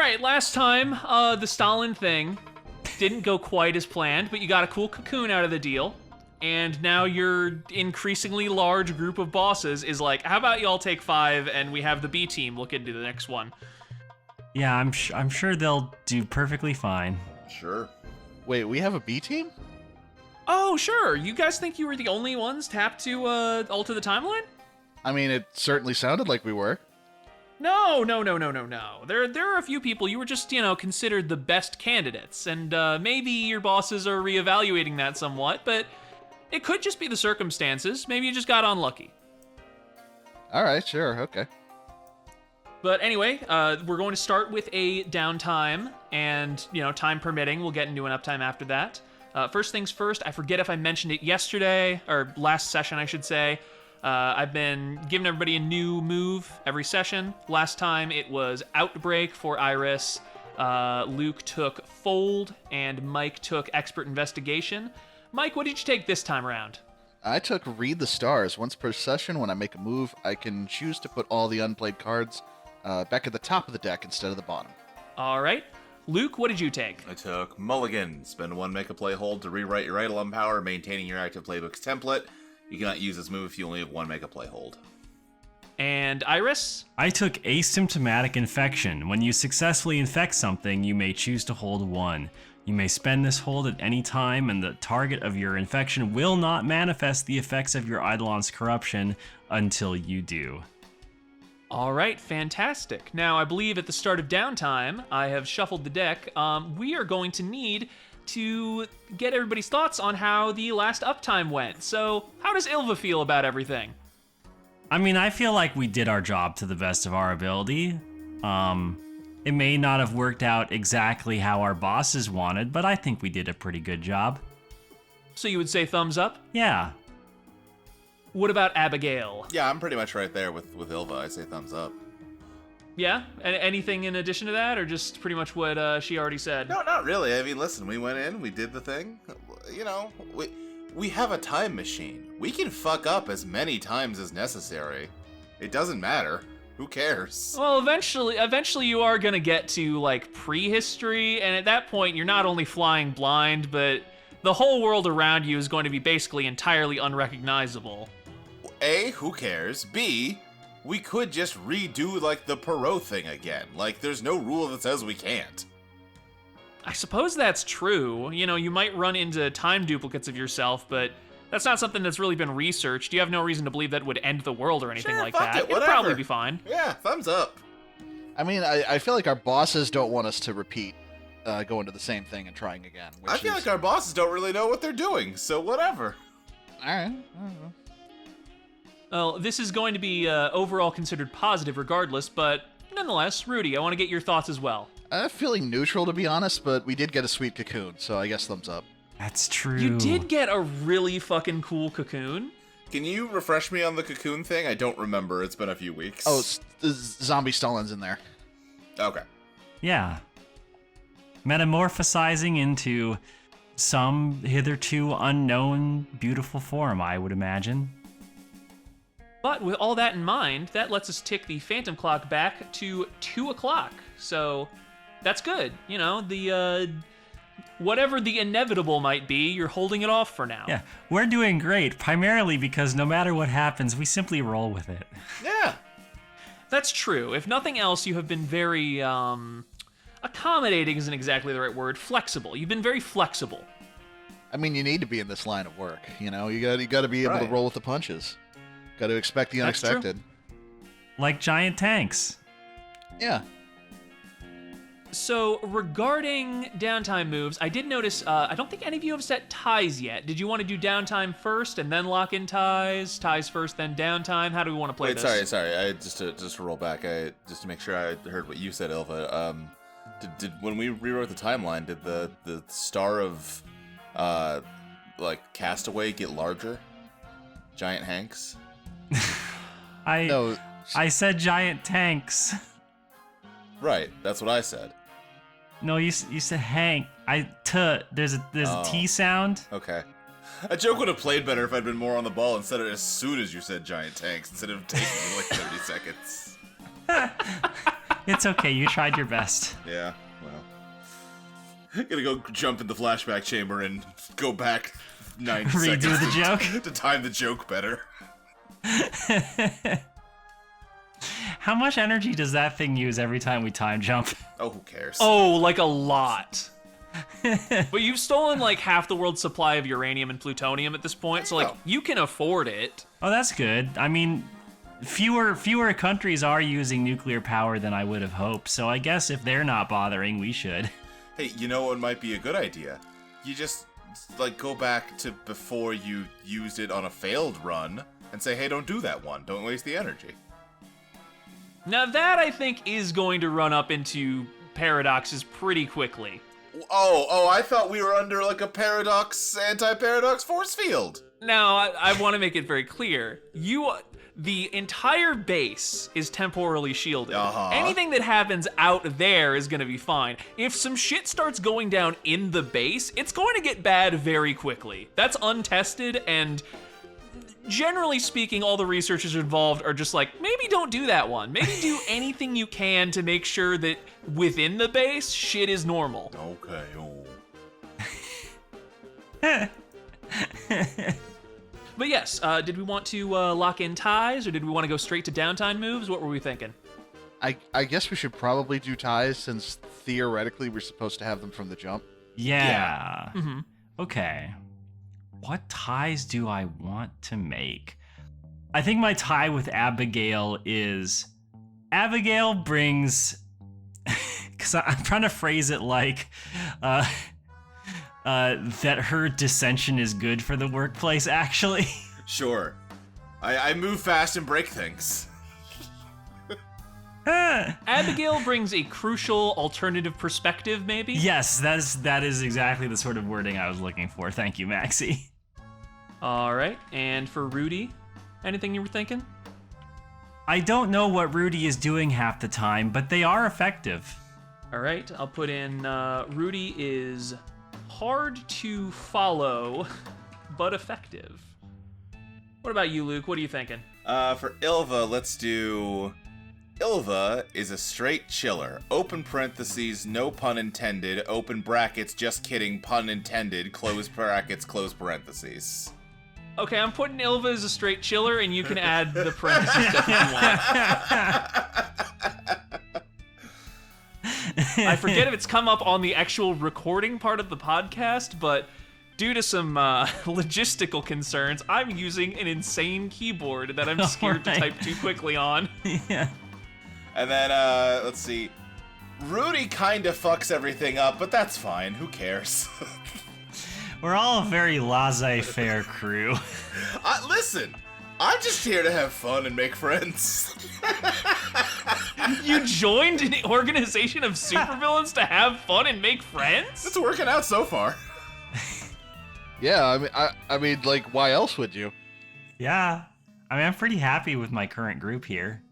right, last time, the Stalin thing didn't go quite as planned, but you got a cool cocoon out of the deal. And now your increasingly large group of bosses is like, how about y'all take 5 and we have the B team look into the next one? Yeah, I'm sure they'll do perfectly fine. Sure. Wait, we have a B team? Oh, sure. You guys think you were the only ones tapped to alter the timeline? I mean, it certainly sounded like we were. No. There are a few people you were just, considered the best candidates, and maybe your bosses are reevaluating that somewhat, but it could just be the circumstances. Maybe you just got unlucky. All right, sure, okay. But anyway, we're going to start with a downtime, and, time permitting, we'll get into an uptime after that. First things first, I forget if I mentioned it yesterday, or last session, I should say. I've been giving everybody a new move every session. Last time it was Outbreak for Iris, Luke took Fold, and Mike took Expert Investigation. Mike, what did you take this time around? I took Read the Stars. Once per session, when I make a move, I can choose to put all the unplayed cards back at the top of the deck instead of the bottom. All right. Luke, what did you take? I took Mulligan. Spend 1 make a play hold to rewrite your Eidolon power, maintaining your active playbook's template. You cannot use this move if you only have 1 make a play hold. And Iris? I took Asymptomatic Infection. When you successfully infect something, you may choose to hold 1. You may spend this hold at any time, and the target of your infection will not manifest the effects of your Eidolon's corruption until you do. All right, fantastic. Now, I believe at the start of downtime, I have shuffled the deck. We are going to need to get everybody's thoughts on how the last uptime went. So, how does Ylva feel about everything? I mean, I feel like we did our job to the best of our ability. It may not have worked out exactly how our bosses wanted, but I think we did a pretty good job. So you would say thumbs up? Yeah. What about Abigail? Yeah, I'm pretty much right there with Ylva. I say thumbs up. Yeah? Anything in addition to that, or just pretty much what she already said? No, not really. I mean, listen, we went in, we did the thing. We have a time machine. We can fuck up as many times as necessary. It doesn't matter. Who cares? Well, eventually you are gonna get to, prehistory, and at that point, you're not only flying blind, but the whole world around you is going to be basically entirely unrecognizable. A, who cares? B, we could just redo, the Perot thing again. There's no rule that says we can't. I suppose that's true. You might run into time duplicates of yourself, but that's not something that's really been researched. You have no reason to believe that would end the world or anything like that. It'd probably be fine. Yeah, thumbs up. I mean, I feel like our bosses don't want us to repeat going to the same thing and trying again. I feel like our bosses don't really know what they're doing, so whatever. All right. I don't know. Well, this is going to be overall considered positive regardless, but nonetheless, Rudy, I want to get your thoughts as well. I'm feeling neutral, to be honest, but we did get a sweet cocoon, so I guess thumbs up. That's true. You did get a really fucking cool cocoon. Can you refresh me on the cocoon thing? I don't remember. It's been a few weeks. Oh, zombie Stalin's in there. Okay. Yeah. Metamorphosizing into some hitherto unknown beautiful form, I would imagine. But with all that in mind, that lets us tick the phantom clock back to 2 o'clock. So that's good. Whatever the inevitable might be, you're holding it off for now. Yeah, we're doing great, primarily because no matter what happens, we simply roll with it. Yeah. That's true. If nothing else, you have been very, accommodating isn't exactly the right word, flexible. You've been very flexible. I mean, you need to be in this line of work, you got to be able to roll with the punches. Got to expect the unexpected. Like giant tanks. Yeah. So, regarding downtime moves, I did notice, I don't think any of you have set ties yet. Did you want to do downtime first and then lock in ties? Ties first, then downtime? How do we want to play this? Sorry. Just to roll back, just to make sure I heard what you said, Ylva. Did when we rewrote the timeline, did the star of, Castaway get larger? Giant Hanks? I said giant tanks. Right, that's what I said. No, you said Hank. There's a T sound. Okay. A joke would have played better if I'd been more on the ball and said it as soon as you said giant tanks instead of taking me 30 seconds. It's okay, you tried your best. Yeah, well. Gonna go jump in the flashback chamber and go back 90 seconds. Redo the joke? To time the joke better. How much energy does that thing use every time we time jump? Oh, who cares? Oh, like a lot. But you've stolen like half the world's supply of uranium and plutonium at this point, so like you can afford it. Oh, that's good. I mean, fewer countries are using nuclear power than I would have hoped, so I guess if they're not bothering, we should. Hey, you know what might be a good idea? You just, like, go back to before you used it on a failed run and say, hey, don't do that one. Don't waste the energy. Now that I think is going to run up into paradoxes pretty quickly. Oh, I thought we were under, like, a anti-paradox force field. Now, I want to make it very clear. The entire base is temporally shielded. Anything that happens out there is going to be fine. If some shit starts going down in the base, it's going to get bad very quickly. That's untested, and generally speaking, all the researchers involved are just like, maybe don't do that one. Maybe do anything you can to make sure that within the base, shit is normal. Okay, But yes, did we want to lock in ties, or did we want to go straight to downtime moves? What were we thinking? I guess we should probably do ties since theoretically we're supposed to have them from the jump. Yeah. Mm-hmm. Okay. What ties do I want to make? I think my tie with Abigail is Abigail brings, because I'm trying to phrase it like that her dissension is good for the workplace, actually. Sure. I move fast and break things. Abigail brings a crucial alternative perspective, maybe? Yes, that is exactly the sort of wording I was looking for. Thank you, Maxie. All right, and for Rudy, anything you were thinking? I don't know what Rudy is doing half the time, but they are effective. All right, I'll put in Rudy is hard to follow, but effective. What about you, Luke? What are you thinking? For Ylva, let's do... Ylva is a straight chiller. Open parentheses, no pun intended. Open brackets, just kidding, pun intended. Close brackets, close parentheses. Okay, I'm putting Ylva as a straight chiller, and you can add the parentheses stuff if you want. I forget if it's come up on the actual recording part of the podcast, but due to some logistical concerns, I'm using an insane keyboard that I'm scared to type too quickly on. Yeah. And then, let's see. Rudy kind of fucks everything up, but that's fine. Who cares? We're all a very laissez-faire crew. Listen, I'm just here to have fun and make friends. You joined an organization of supervillains to have fun and make friends? It's working out so far. Yeah, I mean, like, why else would you? Yeah. I mean, I'm pretty happy with my current group here.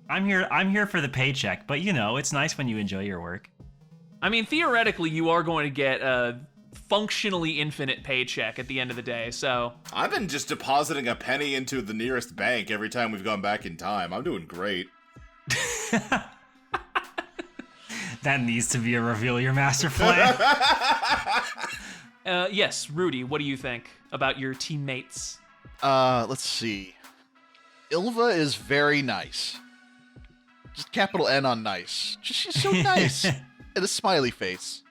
I'm here for the paycheck, but you know, it's nice when you enjoy your work. I mean, theoretically, you are going to get a functionally infinite paycheck at the end of the day, so... I've been just depositing a penny into the nearest bank every time we've gone back in time. I'm doing great. That needs to be a reveal your master plan. Yes, Rudy, what do you think about your teammates? Let's see. Ylva is very nice. Just capital N on nice. She's so nice. And a smiley face.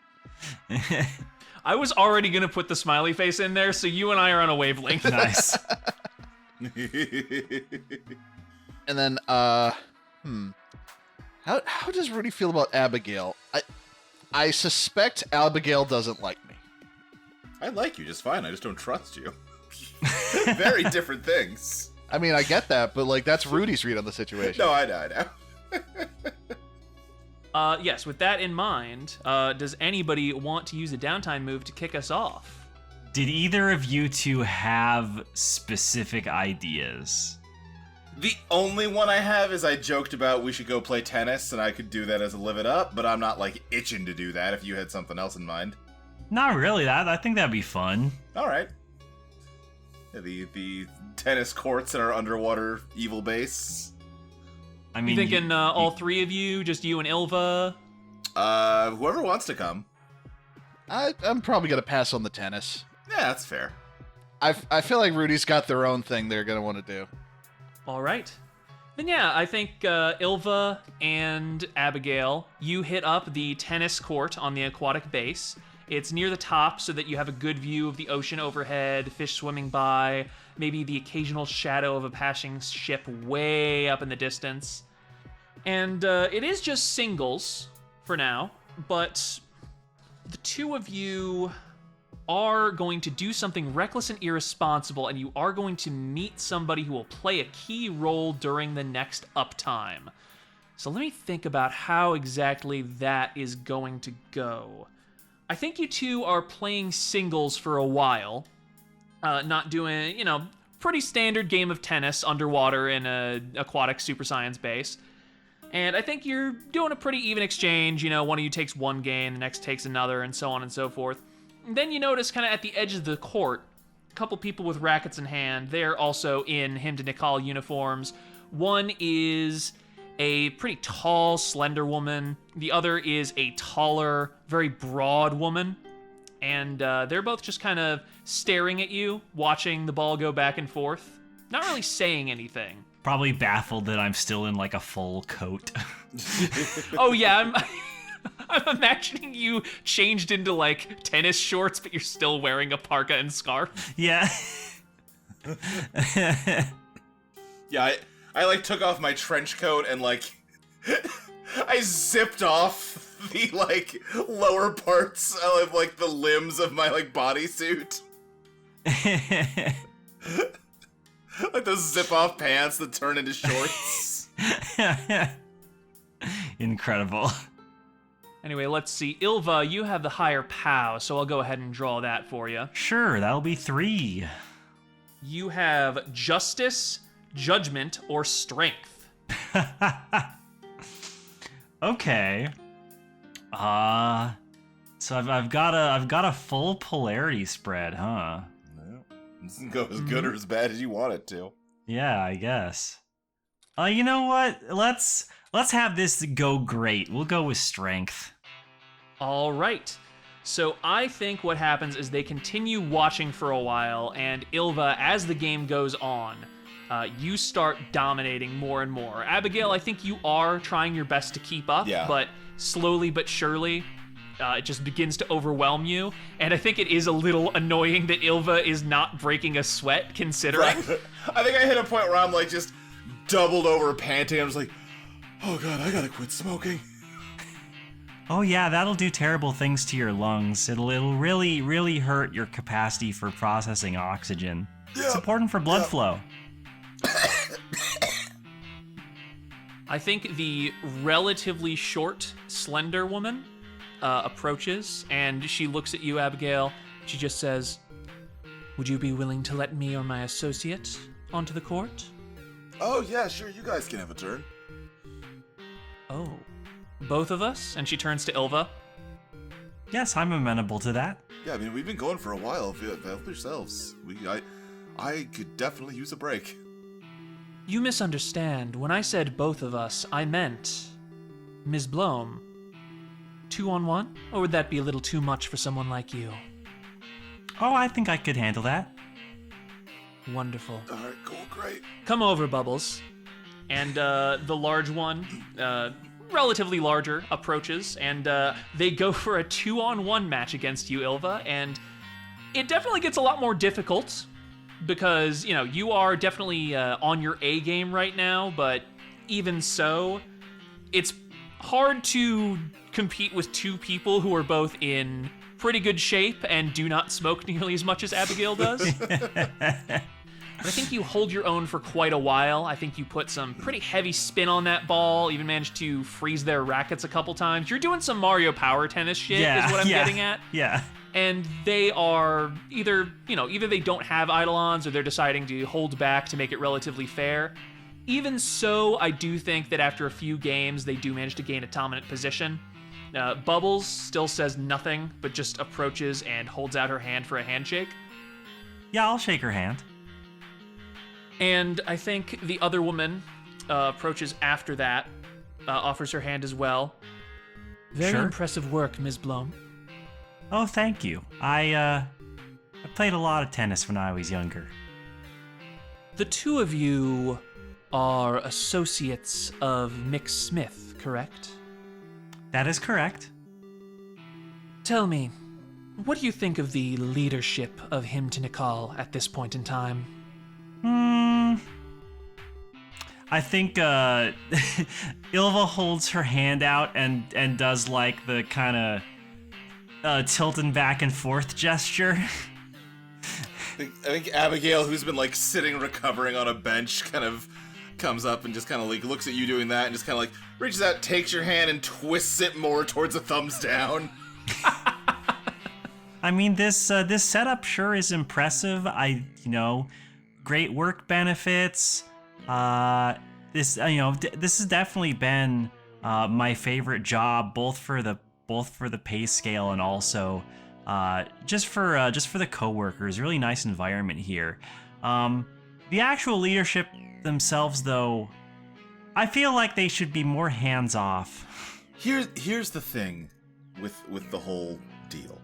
I was already going to put the smiley face in there, so you and I are on a wavelength. Nice. And then, how does Rudy feel about Abigail? I suspect Abigail doesn't like me. I like you just fine. I just don't trust you. Very different things. I mean, I get that, but like that's Rudy's read on the situation. No, I know. Yes, with that in mind, does anybody want to use a downtime move to kick us off? Did either of you two have specific ideas? The only one I have is I joked about we should go play tennis, and I could do that as a live it up, but I'm not like itching to do that if you had something else in mind. Not really. I think that'd be fun. All right. Yeah, the tennis courts in our underwater evil base. I mean, you thinking all three of you, just you and Ylva? Whoever wants to come. I'm probably gonna pass on the tennis. Yeah, that's fair. I feel like Rudy's got their own thing they're gonna want to do. All right. Then yeah, I think Ylva and Abigail, you hit up the tennis court on the aquatic base. It's near the top so that you have a good view of the ocean overhead, fish swimming by, maybe the occasional shadow of a passing ship way up in the distance. And it is just singles for now, but the two of you are going to do something reckless and irresponsible, and you are going to meet somebody who will play a key role during the next uptime. So let me think about how exactly that is going to go. I think you two are playing singles for a while, not doing, pretty standard game of tennis underwater in a aquatic super science base. And I think you're doing a pretty even exchange. One of you takes one game, the next takes another, and so on and so forth. And then you notice kind of at the edge of the court, a couple people with rackets in hand. They're also in hymn to Nicole uniforms. One is a pretty tall, slender woman. The other is a taller, very broad woman. And they're both just kind of staring at you, watching the ball go back and forth. Not really saying anything. Probably baffled that I'm still in like a full coat. Oh yeah, I'm imagining you changed into like tennis shorts, but you're still wearing a parka and scarf. Yeah. Yeah, I like took off my trench coat and like I zipped off the like lower parts of like the limbs of my like bodysuit. Like those zip-off pants that turn into shorts. Incredible. Anyway, let's see. Ylva, you have the higher POW, so I'll go ahead and draw that for you. Sure, that'll be 3. You have Justice, Judgment, or Strength. Okay. So I've got a full polarity spread, huh? It doesn't go as good or as bad as you want it to. Yeah, I guess. You know what? Let's have this go great. We'll go with strength. All right. So I think what happens is they continue watching for a while, and Ylva, as the game goes on, you start dominating more and more. Abigail, I think you are trying your best to keep up, but slowly but surely, it just begins to overwhelm you. And I think it is a little annoying that Ylva is not breaking a sweat, considering. Right. I think I hit a point where I'm like just doubled over panting. I'm just like, oh god, I gotta quit smoking. Oh yeah, that'll do terrible things to your lungs. It'll really, really hurt your capacity for processing oxygen. Yeah. It's important for blood flow. I think the relatively short, slender woman approaches, and she looks at you, Abigail. She just says, "Would you be willing to let me or my associate onto the court?" Oh yeah, sure, you guys can have a turn. Oh, both of us? And she turns to Ylva. Yes, I'm amenable to that. Yeah, I mean, we've been going for a while. Help yourselves. I could definitely use a break. You misunderstand. When I said both of us, I meant Ms. Blom. 2-on-1? Or would that be a little too much for someone like you? Oh, I think I could handle that. Wonderful. All right, cool, great. Come over, Bubbles. And the large one, relatively larger, approaches, and they go for a 2-on-1 match against you, Ylva, and it definitely gets a lot more difficult because, you are definitely on your A game right now, but even so, it's hard to compete with two people who are both in pretty good shape and do not smoke nearly as much as Abigail does. But I think you hold your own for quite a while. I think you put some pretty heavy spin on that ball, even managed to freeze their rackets a couple times. You're doing some Mario Power Tennis shit, is what I'm getting at. Yeah. And they are either they don't have Eidolons or they're deciding to hold back to make it relatively fair. Even so, I do think that after a few games, they do manage to gain a dominant position. Bubbles still says nothing, but just approaches and holds out her hand for a handshake. Yeah, I'll shake her hand. And I think the other woman approaches after that, offers her hand as well. Very Sure. impressive work, Ms. Blom. Oh, thank you. I played a lot of tennis when I was younger. The two of you are associates of Mick Smith, correct? That is correct. Tell me, what do you think of the leadership of him to Nikal at this point in time? I think Ylva holds her hand out and does like the kind of tilting back and forth gesture. I think Abigail, who's been like sitting recovering on a bench, kind of comes up and just kind of like looks at you doing that and just kind of like reaches out, takes your hand and twists it more towards a thumbs down. I mean, this setup sure is impressive. Great work benefits. This has definitely been my favorite job, both for the pay scale and also just for the coworkers. Really nice environment here. The actual leadership themselves, though, I feel like they should be more hands off. Here's the thing with the whole deal.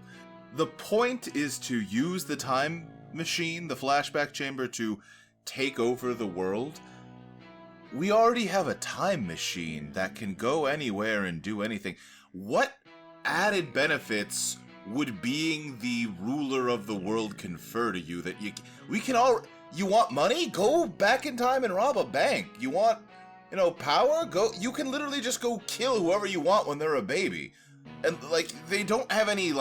The point is to use the time machine, the flashback chamber, to take over the world. We already have a time machine that can go anywhere and do anything. What added benefits would being the ruler of the world confer to you that you want money? Go back in time and rob a bank. You want, power? You can literally just go kill whoever you want when they're a baby. And they don't have any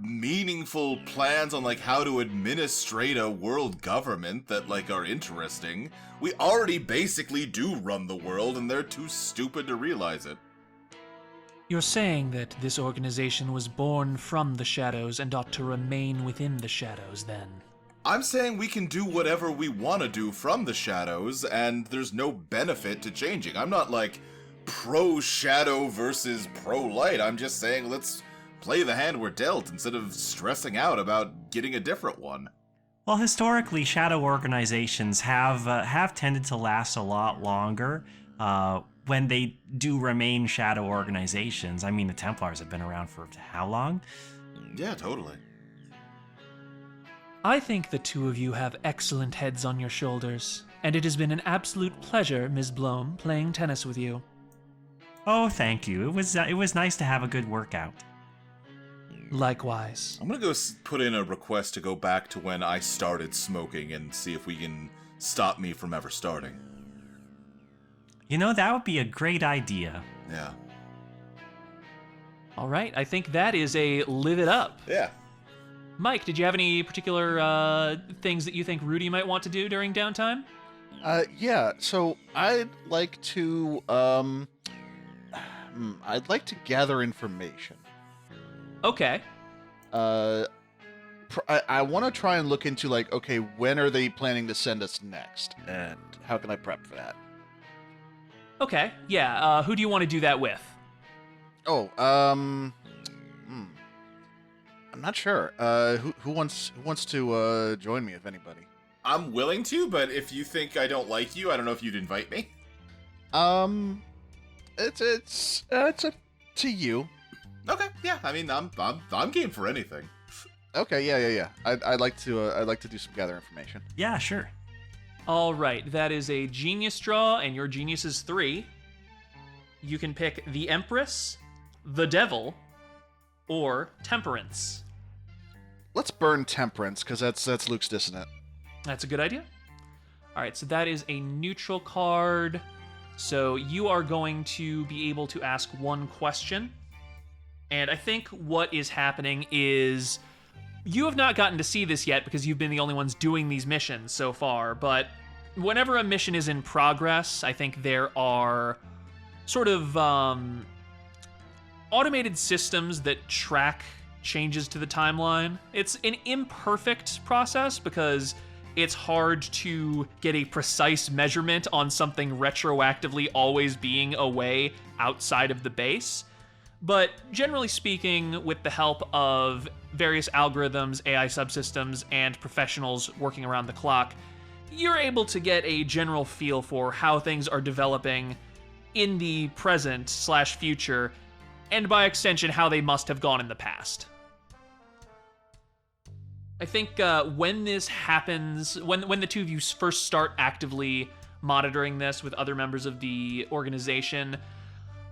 meaningful plans on how to administrate a world government that are interesting. We already basically do run the world and they're too stupid to realize it. You're saying that this organization was born from the shadows and ought to remain within the shadows, then? I'm saying we can do whatever we want to do from the shadows, and there's no benefit to changing. I'm not pro-shadow versus pro-light. I'm just saying let's play the hand we're dealt instead of stressing out about getting a different one. Well, historically, shadow organizations have tended to last a lot longer when they do remain shadow organizations. I mean, the Templars have been around for how long? Yeah, totally. I think the two of you have excellent heads on your shoulders, and it has been an absolute pleasure, Ms. Blom, playing tennis with you. Oh, thank you. It was nice to have a good workout. Likewise. I'm gonna go put in a request to go back to when I started smoking and see if we can stop me from ever starting. That would be a great idea. Yeah. All right, I think that is a live it up. Yeah. Mike, did you have any particular things that you think Rudy might want to do during downtime? Yeah, so I'd like to gather information. Okay. I want to try and look into when are they planning to send us next, and how can I prep for that? Okay, yeah. Who do you want to do that with? I'm not sure. Who wants to join me, if anybody? I'm willing to, but if you think I don't like you, I don't know if you'd invite me. It's up to you. Okay, yeah. I mean, I'm game for anything. Okay, yeah. I'd like to do some gather information. Yeah, sure. All right, that is a genius draw, and your genius is 3. You can pick the Empress, the Devil, or Temperance. Let's burn Temperance, because that's Luke's dissonant. That's a good idea. All right, so that is a neutral card. So you are going to be able to ask one question. And I think what is happening is you have not gotten to see this yet because you've been the only ones doing these missions so far. But whenever a mission is in progress, I think there are sort of automated systems that track changes to the timeline. It's an imperfect process because it's hard to get a precise measurement on something retroactively always being away outside of the base. But generally speaking, with the help of various algorithms, AI subsystems, and professionals working around the clock, you're able to get a general feel for how things are developing in the present/future, and by extension, how they must have gone in the past. I think when this happens, when the two of you first start actively monitoring this with other members of the organization,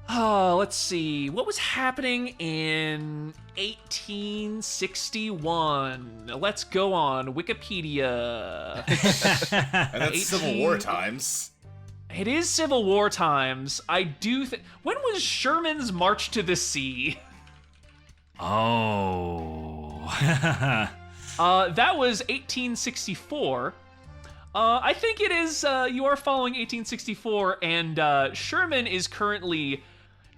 let's see, what was happening in 1861? Let's go on Wikipedia. And that's Civil War times. It is Civil War times. I do think. When was Sherman's March to the Sea? Oh. That was 1864. I think it is, you are following 1864, and Sherman is currently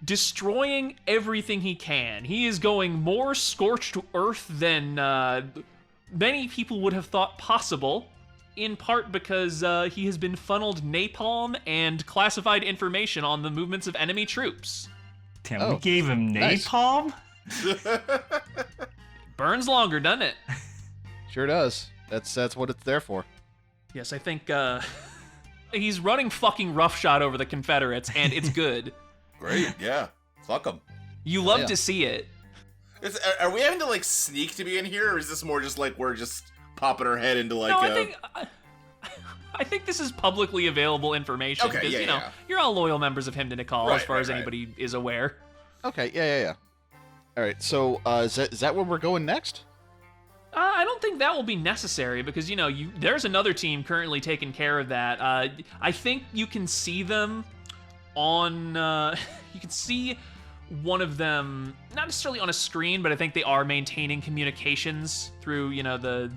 destroying everything he can. He is going more scorched earth than many people would have thought possible, in part because he has been funneled napalm and classified information on the movements of enemy troops. Damn, we gave him napalm? Burns longer, doesn't it? Sure does. That's what it's there for. Yes, I think he's running fucking roughshod over the Confederates, and it's good. Great, yeah. Fuck them. You love to see it. Are we having to, like, sneak to be in here, or is this more just, like, we're just popping our head into, like, no, I think this is publicly available information. Okay, because, yeah. You're all loyal members of Hymn to Nicole, Right, as far as right. anybody is aware. Okay, yeah. All right, so is that where we're going next? I don't think that will be necessary because, there's another team currently taking care of that. I think you can see them on, you can see one of them, not necessarily on a screen, but I think they are maintaining communications through, the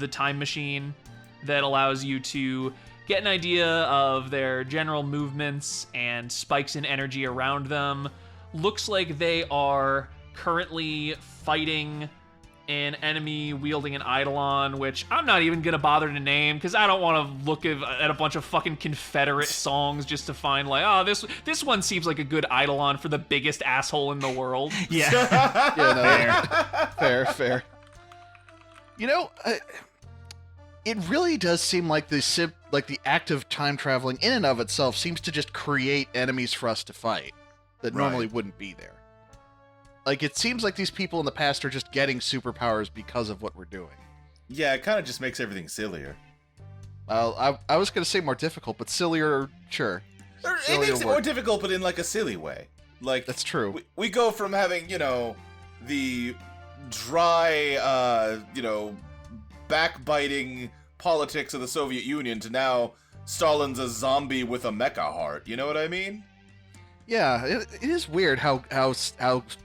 time machine that allows you to get an idea of their general movements and spikes in energy around them. Looks like they are currently fighting an enemy wielding an Eidolon, which I'm not even gonna bother to name because I don't want to look at a bunch of fucking Confederate songs just to find like, oh, this one seems like a good Eidolon for the biggest asshole in the world. Yeah. Fair. It really does seem like the act of time traveling in and of itself seems to just create enemies for us to fight that normally wouldn't be there. Like, it seems like these people in the past are just getting superpowers because of what we're doing. Yeah, it kind of just makes everything sillier. Well, I was going to say more difficult, but sillier, sure. It makes it more difficult, but in, like, a silly way. Like, that's true. We go from having, the dry, backbiting politics of the Soviet Union to now Stalin's a zombie with a mecha heart. You know what I mean? Yeah, it is weird how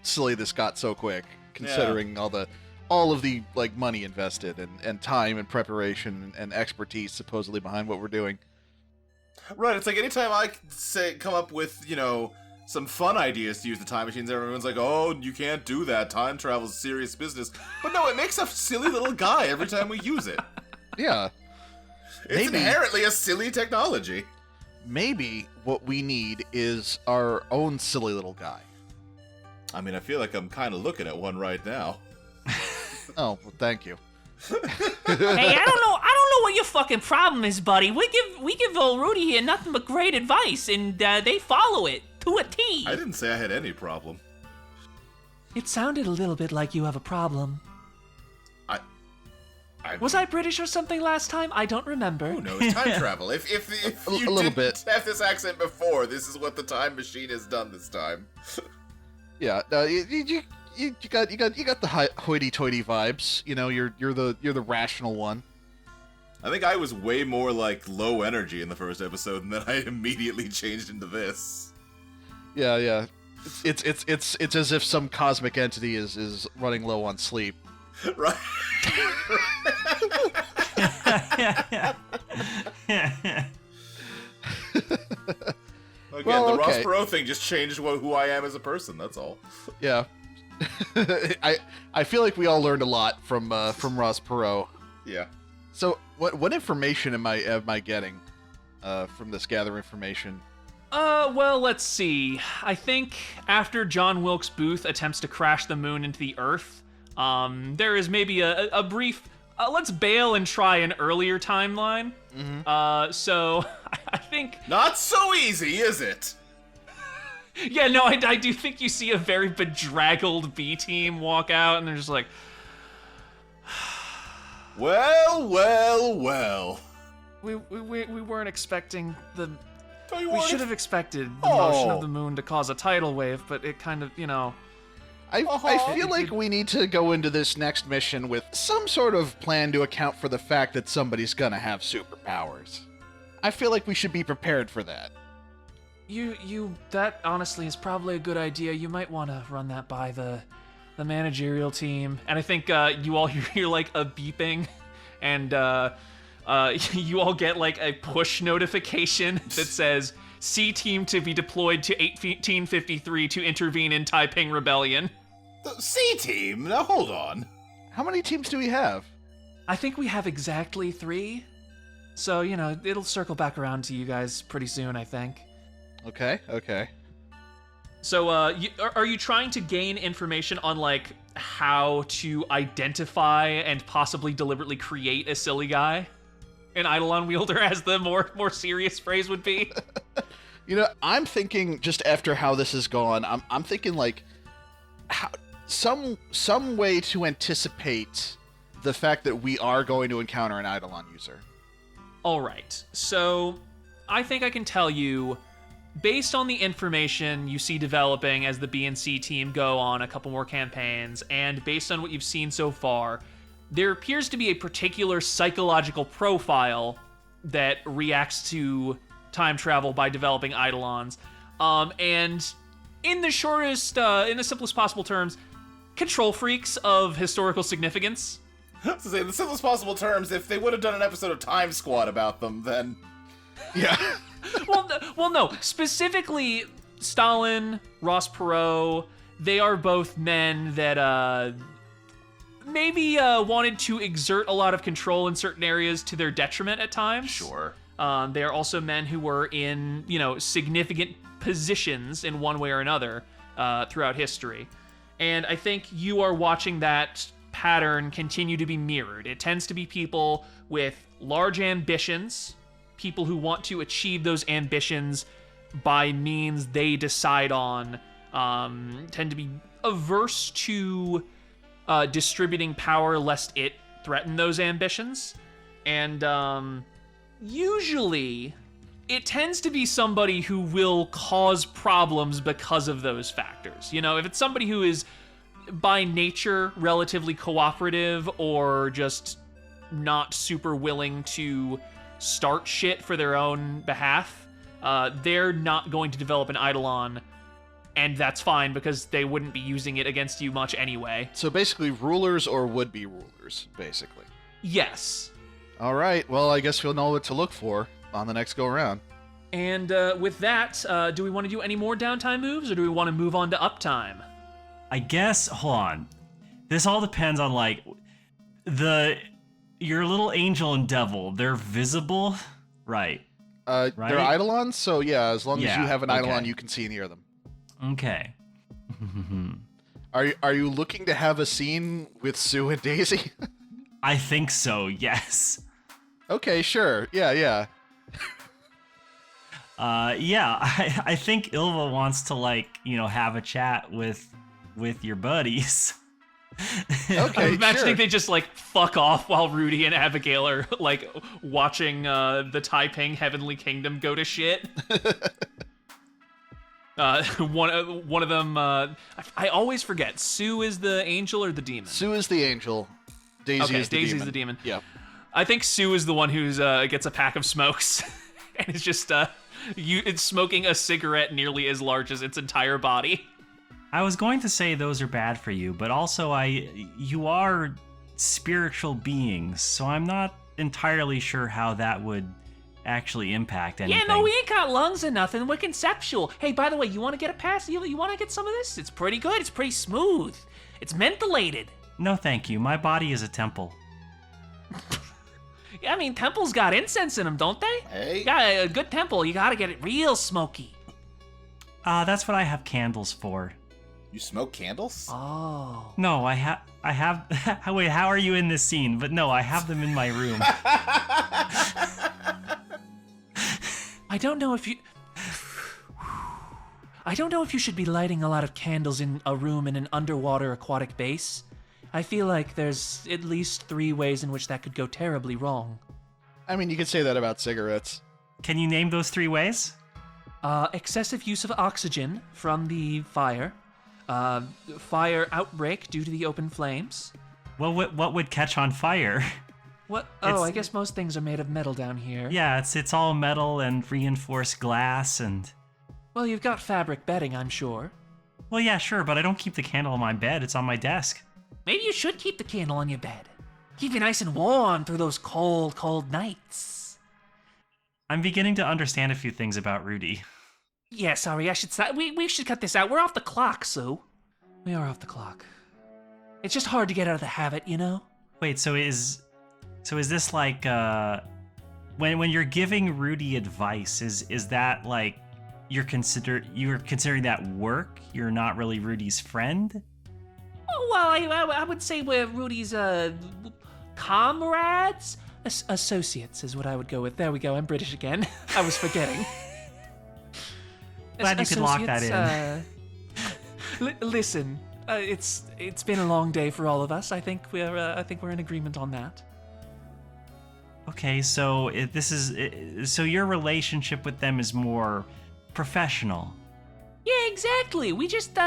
silly this got so quick, considering all of the like money invested and time and preparation and expertise supposedly behind what we're doing. Right, it's like anytime I come up with, some fun ideas to use the time machines, everyone's like, oh, you can't do that, time travel's serious business. But no, it makes a silly little guy every time we use it. Yeah. It's inherently a silly technology. Maybe what we need is our own silly little guy. I mean, I feel like I'm kind of looking at one right now. Oh, well, thank you. Hey, I don't know what your fucking problem is, buddy. We give old Rudy here nothing but great advice, and they follow it to a T. I didn't say I had any problem. It sounded a little bit like you have a problem. Was I British or something last time? I don't remember. Who knows? Time travel. If you didn't have this accent before, this is what the time machine has done this time. Yeah, no, you got the hoity-toity vibes. You're the rational one. I think I was way more like low energy in the first episode, and then I immediately changed into this. Yeah. It's as if some cosmic entity is running low on sleep. Right. Again, the Ross Perot thing just changed who I am as a person. That's all. Yeah. I feel like we all learned a lot from Ross Perot. Yeah. So what information am I getting from this gather information? Well, let's see. I think after John Wilkes Booth attempts to crash the moon into the Earth, there is maybe a brief let's bail and try an earlier timeline. So I think... Not so easy, is it? Yeah, no, I do think you see a very bedraggled B team walk out, and they're just like... Well. We weren't expecting the... Oh, you We weren't should have expected the motion of the moon to cause a tidal wave, but it kind of, I feel like we need to go into this next mission with some sort of plan to account for the fact that somebody's gonna have superpowers. I feel like we should be prepared for that. That honestly is probably a good idea. You might want to run that by the managerial team. And I think you all hear like a beeping, and you all get like a push notification that says C team to be deployed to 1853 to intervene in Taiping Rebellion. The C team? Now hold on. How many teams do we have? I think we have exactly 3. So, it'll circle back around to you guys pretty soon, I think. Okay. So, are you trying to gain information on, like, how to identify and possibly deliberately create a silly guy? An Eidolon wielder, as the more serious phrase would be? I'm thinking, just after how this has gone, I'm thinking, like, some way to anticipate the fact that we are going to encounter an Eidolon user. All right, so I think I can tell you, based on the information you see developing as the B and C team go on a couple more campaigns, and based on what you've seen so far, there appears to be a particular psychological profile that reacts to time travel by developing Eidolons. And in the simplest possible terms, control freaks of historical significance. To say, in the simplest possible terms, if they would have done an episode of Time Squad about them, then... Yeah. well, no. Specifically, Stalin, Ross Perot, they are both men that maybe wanted to exert a lot of control in certain areas to their detriment at times. Sure. They are also men who were in, significant positions in one way or another throughout history. And I think you are watching that pattern continue to be mirrored. It tends to be people with large ambitions, people who want to achieve those ambitions by means they decide on, tend to be averse to distributing power lest it threaten those ambitions. And usually it tends to be somebody who will cause problems because of those factors. If it's somebody who is by nature relatively cooperative or just not super willing to start shit for their own behalf, they're not going to develop an Eidolon, and that's fine because they wouldn't be using it against you much anyway. So basically rulers or would-be rulers, basically. Yes. All right, well, I guess we'll know what to look for on the next go-around. And with that, do we want to do any more downtime moves, or do we want to move on to uptime? I guess, hold on. This all depends on, like, your little angel and devil, they're visible? Right. They're Eidolons, so yeah, as long as you have an Eidolon, okay. you can see and hear them. Okay. Are you looking to have a scene with Sue and Daisy? I think so, yes. Okay, sure. Yeah. I think Ylva wants to, like, have a chat with your buddies. Okay, I'm imagining sure. they just, like, fuck off while Rudy and Abigail are, like, watching the Taiping Heavenly Kingdom go to shit. One of them, I always forget. Sue is the angel or the demon? Sue is the angel. Daisy is the Daisy's demon. the demon. Yeah. I think Sue is the one who's gets a pack of smokes and is just it's smoking a cigarette nearly as large as its entire body. I was going to say those are bad for you, but also you are spiritual beings, so I'm not entirely sure how that would actually impact anything. Yeah, no, we ain't got lungs or nothing. We're conceptual. Hey, by the way, you want to get a pass? You want to get some of this? It's pretty good. It's pretty smooth. It's mentholated. No, thank you. My body is a temple. Yeah, I mean, temples got incense in them, don't they? Hey. You got a good temple. You got to get it real smoky. That's what I have candles for. You smoke candles? Oh. No, I have. Wait, how are you in this scene? But no, I have them in my room. I don't know if you should be lighting a lot of candles in a room in an underwater aquatic base. I feel like there's at least 3 ways in which that could go terribly wrong. I mean, you could say that about cigarettes. Can you name those 3 ways? Excessive use of oxygen from the fire. Fire outbreak due to the open flames. Well, what would catch on fire? What? Oh, I guess most things are made of metal down here. Yeah, it's all metal and reinforced glass and... Well, you've got fabric bedding, I'm sure. Well, yeah, sure, but I don't keep the candle on my bed. It's on my desk. Maybe you should keep the candle on your bed. Keep you nice and warm through those cold, cold nights. I'm beginning to understand a few things about Rudy. Yeah, sorry, I should we should cut this out. We're off the clock, Sue. We are off the clock. It's just hard to get out of the habit, you know? Wait, so is this like when you're giving Rudy advice, is that like you're considering that work? You're not really Rudy's friend? Oh, well, I would say we're Rudy's comrades. Associates is what I would go with. There we go. I'm British again. I was forgetting. Glad you could lock that in. Listen, it's been a long day for all of us. I think we're in agreement on that. Okay, so so your relationship with them is more professional. Yeah, exactly. We just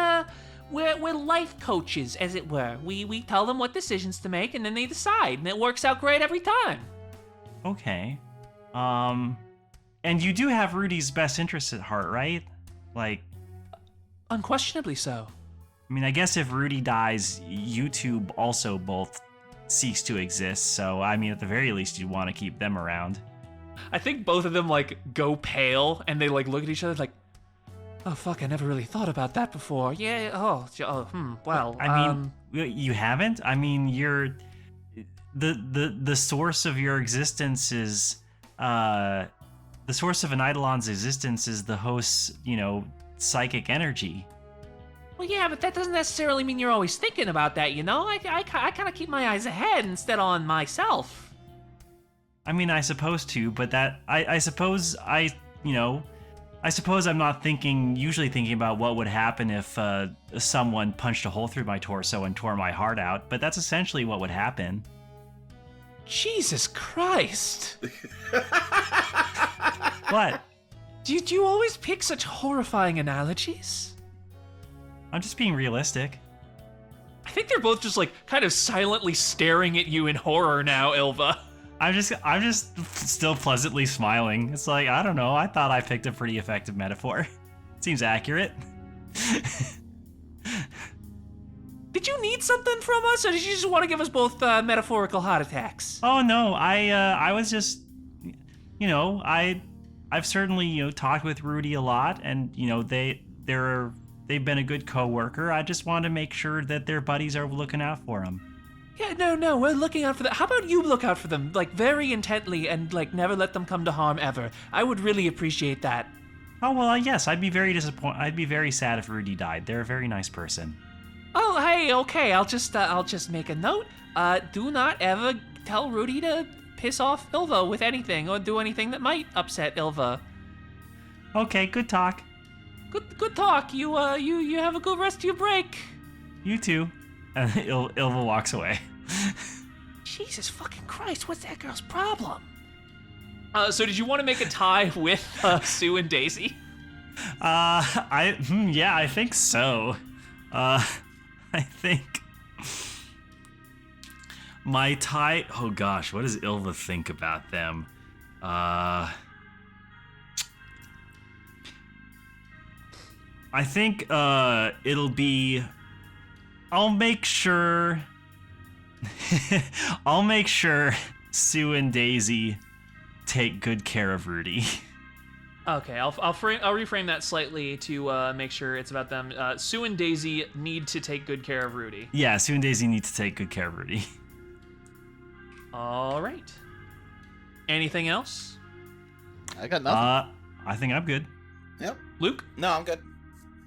we're life coaches, as it were. We tell them what decisions to make, and then they decide, and it works out great every time. Okay, and you do have Rudy's best interests at heart, right? Like, Unquestionably so. I mean, I guess if Rudy dies, you two also both cease to exist. So, I mean, at the very least, you want to keep them around. I think both of them like go pale and they like look at each other like, oh fuck, I never really thought about that before. Yeah. Well, I mean, you haven't. I mean, you're the source of your existence is the source of an Eidolon's existence is the host's, psychic energy. Well, yeah, but that doesn't necessarily mean you're always thinking about that, you know? I kind of keep my eyes ahead instead on myself. I mean, I suppose to, but that I suppose I'm not usually thinking about what would happen if someone punched a hole through my torso and tore my heart out, but that's essentially what would happen. Jesus Christ. What? Do you always pick such horrifying analogies? I'm just being realistic. I think they're both just like kind of silently staring at you in horror now, Ylva. I'm just still pleasantly smiling. It's like, I don't know, I thought I picked a pretty effective metaphor. Seems accurate. Did you need something from us, or did you just want to give us both metaphorical heart attacks? Oh no, I was just, I've certainly talked with Rudy a lot, and they've been a good coworker. I just want to make sure that their buddies are looking out for them. Yeah, no, we're looking out for them. How about you look out for them, like, very intently and, like, never let them come to harm ever? I would really appreciate that. Oh, well, yes, I'd be very disappointed. I'd be very sad if Rudy died. They're a very nice person. Oh, hey, okay, I'll just make a note. Do not ever tell Rudy to piss off Ylva with anything or do anything that might upset Ylva. Okay, good talk. Good talk. You have a good rest of your break. You too. And Ylva walks away. Jesus fucking Christ, what's that girl's problem? So did you want to make a tie with Sue and Daisy? I think so. I think my tie. Oh gosh, what does Ylva think about them? I think it'll be. I'll make sure Sue and Daisy take good care of Rudy. Okay, I'll reframe that slightly to make sure it's about them. Sue and Daisy need to take good care of Rudy. Yeah, Sue and Daisy need to take good care of Rudy. All right. Anything else? I got nothing. I think I'm good. Yep. Luke? No, I'm good.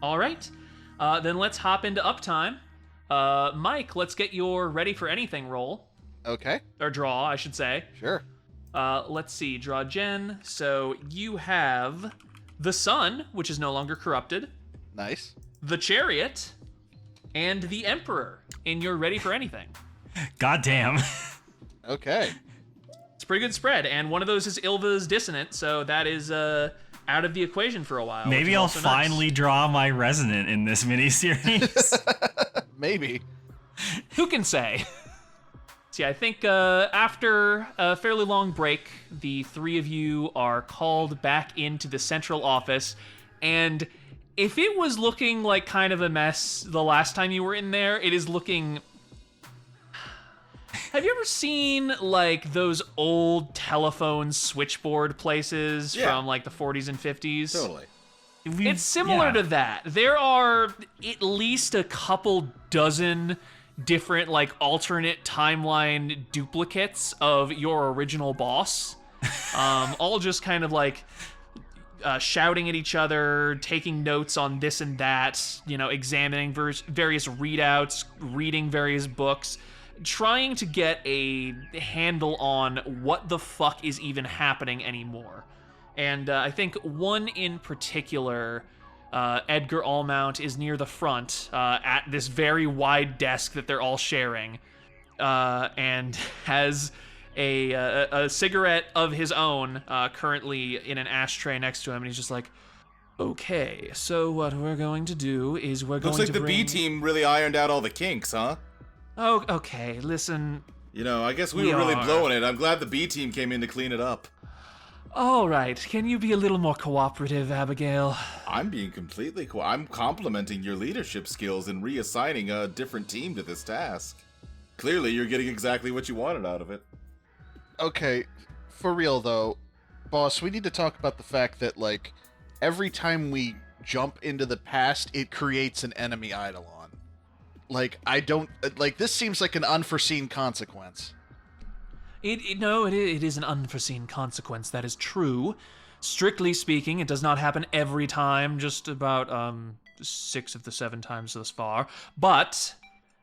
All right. Then let's hop into uptime. Mike, let's get your ready for anything roll. Okay. Or draw, I should say. Sure. Let's see, draw gen. So you have the sun, which is no longer corrupted, Nice. the chariot, and the emperor in your ready for anything. Goddamn. Okay. It's a pretty good spread, and one of those is Ylva's dissonant, so that is out of the equation for a while. which Maybe is I'll also finally nice. draw my resonant in this miniseries. Maybe. Who can say? See, I think after a fairly long break, the three of you are called back into the central office, and if it was looking like kind of a mess the last time you were in there, it is looking... Have you ever seen, like, those old telephone switchboard places Yeah. from, like, the 40s and 50s? Totally. It's similar to that. There are at least a couple dozen different, like, alternate timeline duplicates of your original boss. All just kind of, like, shouting at each other, taking notes on this and that, you know, examining various readouts, reading various books, trying to get a handle on what the fuck is even happening anymore. And I think one in particular, Edgar Allmount, is near the front at this very wide desk that they're all sharing, and has a cigarette of his own currently in an ashtray next to him, and he's just like, okay, so what we're going to do is we're Looks going like to the bring... B team really ironed out all the kinks, huh? Oh, okay, listen... You know, I guess we We were really are. blowing it. I'm glad the B team came in to clean it up. All right, can you be a little more cooperative, Abigail? I'm being completely I'm complimenting your leadership skills in reassigning a different team to this task. Clearly, you're getting exactly what you wanted out of it. Okay, for real though, boss, we need to talk about the fact that, like, every time we jump into the past, it creates an enemy Eidolon. Like, I don't... Like, this seems like an unforeseen consequence. It is an unforeseen consequence, that is true. Strictly speaking, it does not happen every time, just about 6 of the 7 times thus far. But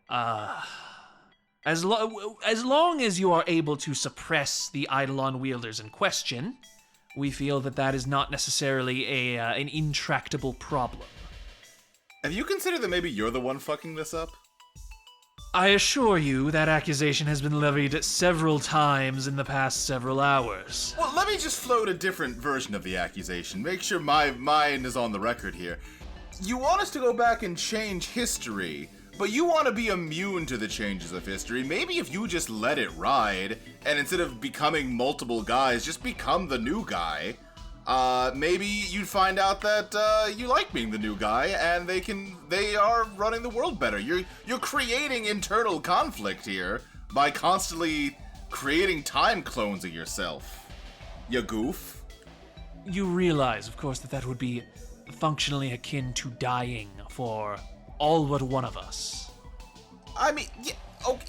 as long as you are able to suppress the Eidolon wielders in question, we feel that is not necessarily an intractable problem. Have you considered that maybe you're the one fucking this up? I assure you that accusation has been levied several times in the past several hours. Well, let me just float a different version of the accusation. Make sure mine is on the record here. You want us to go back and change history, but you want to be immune to the changes of history. Maybe if you just let it ride, and instead of becoming multiple guys, just become the new guy. Maybe you'd find out that you like being the new guy, and they are running the world better. You're creating internal conflict here by constantly creating time clones of yourself. You goof. You realize, of course, that would be functionally akin to dying for all but one of us. I mean, yeah,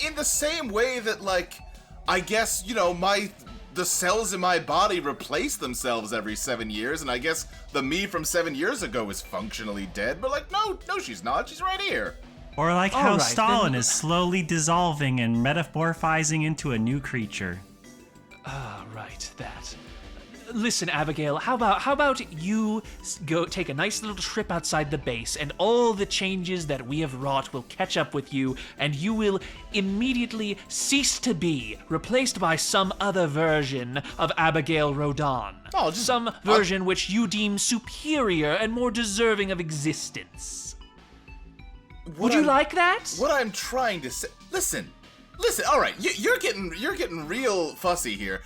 in the same way that, like, I guess, you know, the cells in my body replace themselves every 7 years, and I guess the me from 7 years ago is functionally dead, but, like, no, she's not. She's right here. Or like All how right, Stalin then- is slowly dissolving and metamorphizing into a new creature. Right, that. Listen, Abigail, how about you go take a nice little trip outside the base, and all the changes that we have wrought will catch up with you, and you will immediately cease to be, replaced by some other version of Abigail Rhodan. Oh, just- some version which you deem superior and more deserving of existence. Would you like that? What I'm trying to say... Listen, all right, you're getting real fussy here.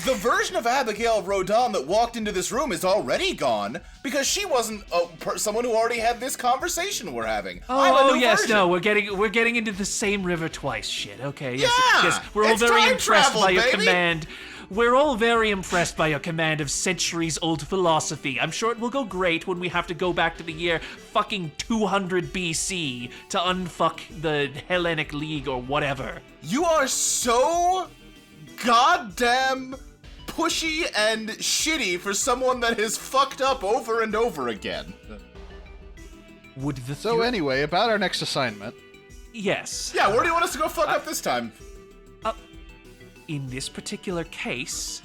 The version of Abigail Rhodan that walked into this room is already gone because she wasn't someone who already had this conversation we're having. I'm a new yes, version. no, we're getting into the same river twice. Shit. Okay. Yes. Yeah, Yes. We're all it's very time impressed travel, by your baby. command. We're all very impressed by your command of centuries-old philosophy. I'm sure it will go great when we have to go back to the year fucking 200 BC to unfuck the Hellenic League or whatever. You are so goddamn pushy and shitty for someone that has fucked up over and over again. Would the So anyway, about our next assignment. Yes. Yeah, where do you want us to go fuck up this time? In this particular case,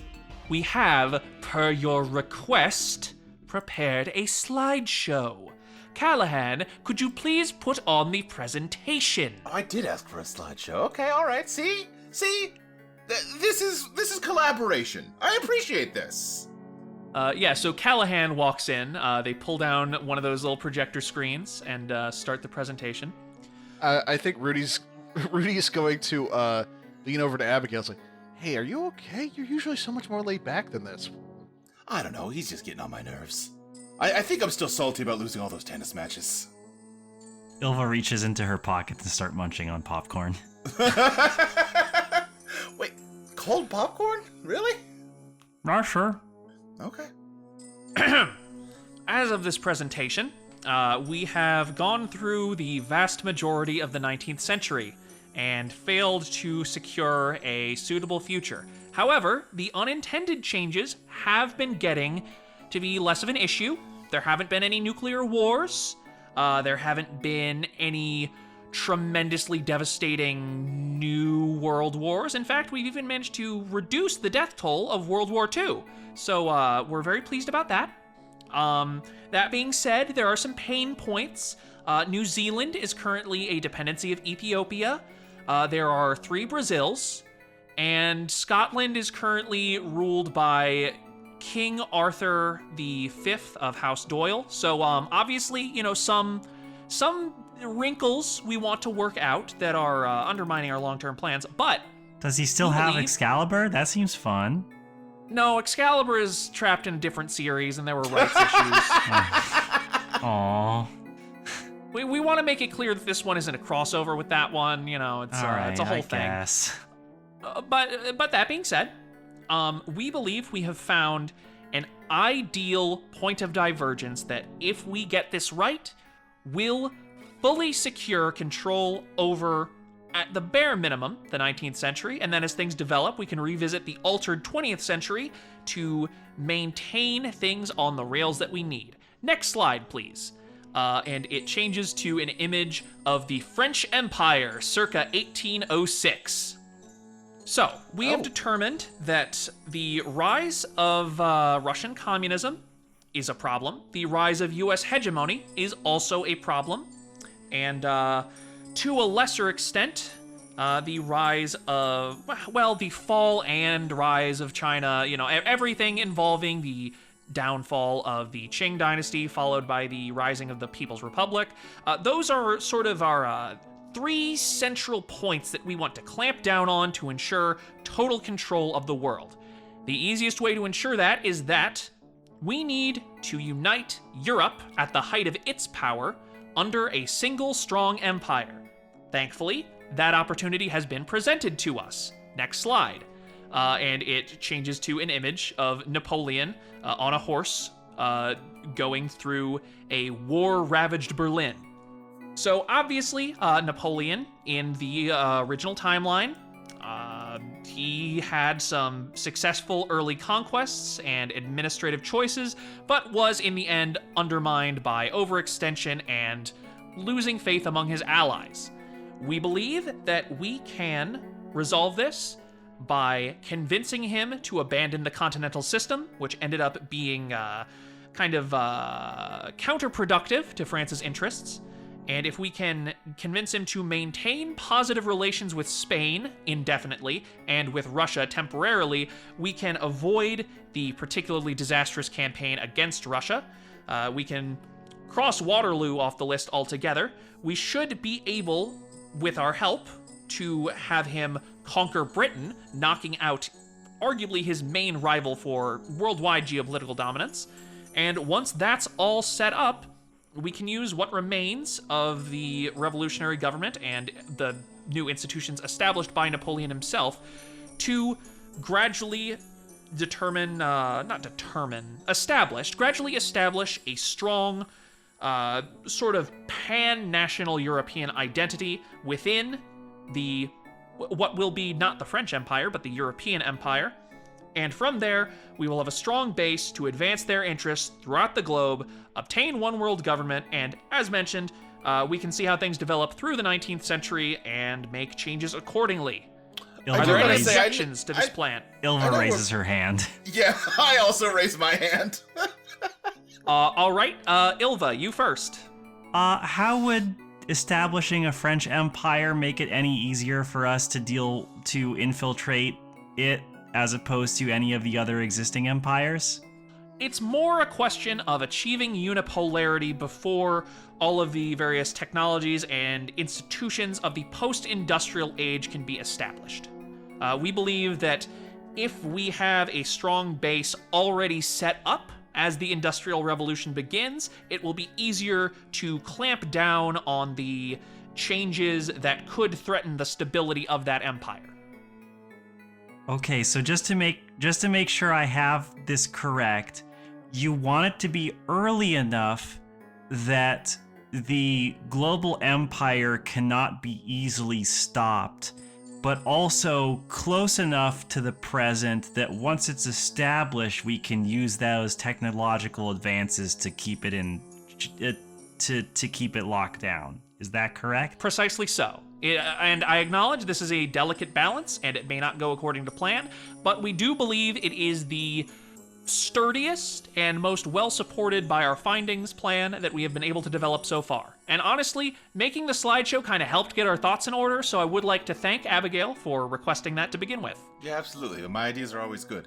we have, per your request, prepared a slideshow. Callahan, could you please put on the presentation? Oh, I did ask for a slideshow. Okay, all right. See, this is collaboration. I appreciate this. So Callahan walks in. They pull down one of those little projector screens and start the presentation. I think Rudy's going to lean over to Abigail. It's like, hey, are you okay? You're usually so much more laid back than this. I don't know. He's just getting on my nerves. I think I'm still salty about losing all those tennis matches. Ylva reaches into her pocket to start munching on popcorn. Wait, cold popcorn? Really? Not sure. Okay. As of this presentation, we have gone through the vast majority of the 19th century and failed to secure a suitable future. However, the unintended changes have been getting to be less of an issue. There haven't been any nuclear wars. There haven't been any tremendously devastating new world wars. In fact, we've even managed to reduce the death toll of World War II. So we're very pleased about that. That being said, there are some pain points. New Zealand is currently a dependency of Ethiopia. There are 3 Brazils, and Scotland is currently ruled by King Arthur V of House Doyle. So obviously, some wrinkles we want to work out that are undermining our long-term plans. But does he still have Excalibur? That seems fun. No, Excalibur is trapped in a different series, and there were rights issues. Aww. We want to make it clear that this one isn't a crossover with that one. It's a whole thing. Guess. But that being said, we believe we have found an ideal point of divergence that, if we get this right, will fully secure control over, at the bare minimum, the 19th century, and then as things develop, we can revisit the altered 20th century to maintain things on the rails that we need. Next slide, please. And it changes to an image of the French Empire circa 1806. So, we have determined that the rise of Russian communism is a problem. The rise of US hegemony is also a problem. And to a lesser extent, the rise of, the fall and rise of China, everything involving the downfall of the Qing dynasty, followed by the rising of the People's Republic. Those are sort of our 3 central points that we want to clamp down on to ensure total control of the world. The easiest way to ensure that is that we need to unite Europe at the height of its power under a single strong empire. Thankfully, that opportunity has been presented to us. Next slide. And it changes to an image of Napoleon on a horse going through a war-ravaged Berlin. So obviously, Napoleon, in the original timeline, he had some successful early conquests and administrative choices, but was in the end undermined by overextension and losing faith among his allies. We believe that we can resolve this by convincing him to abandon the continental system, which ended up being counterproductive to France's interests. And if we can convince him to maintain positive relations with Spain indefinitely and with Russia temporarily, we can avoid the particularly disastrous campaign against Russia. We can cross Waterloo off the list altogether. We should be able, with our help, to have him conquer Britain, knocking out arguably his main rival for worldwide geopolitical dominance. And once that's all set up, we can use what remains of the revolutionary government and the new institutions established by Napoleon himself to gradually gradually establish a strong sort of pan-national European identity within what will be not the French Empire, but the European Empire. And from there, we will have a strong base to advance their interests throughout the globe, obtain one world government, and as mentioned, we can see how things develop through the 19th century and make changes accordingly. Are there any objections to this plan? Ylva raises her hand. Yeah, I also raise my hand. All right, Ylva, you first. How would establishing a French empire make it any easier for us to infiltrate it as opposed to any of the other existing empires? It's more a question of achieving unipolarity before all of the various technologies and institutions of the post-industrial age can be established. We believe that if we have a strong base already set up as the Industrial Revolution begins, it will be easier to clamp down on the changes that could threaten the stability of that empire. Okay, so just to make sure I have this correct, you want it to be early enough that the global empire cannot be easily stopped, but also close enough to the present that once it's established, we can use those technological advances to keep it to keep it locked down. Is that correct? Precisely so. And I acknowledge this is a delicate balance, and it may not go according to plan, but we do believe it is the sturdiest and most well-supported by our findings plan that we have been able to develop so far. And honestly, making the slideshow kind of helped get our thoughts in order, so I would like to thank Abigail for requesting that to begin with. Yeah, absolutely. My ideas are always good.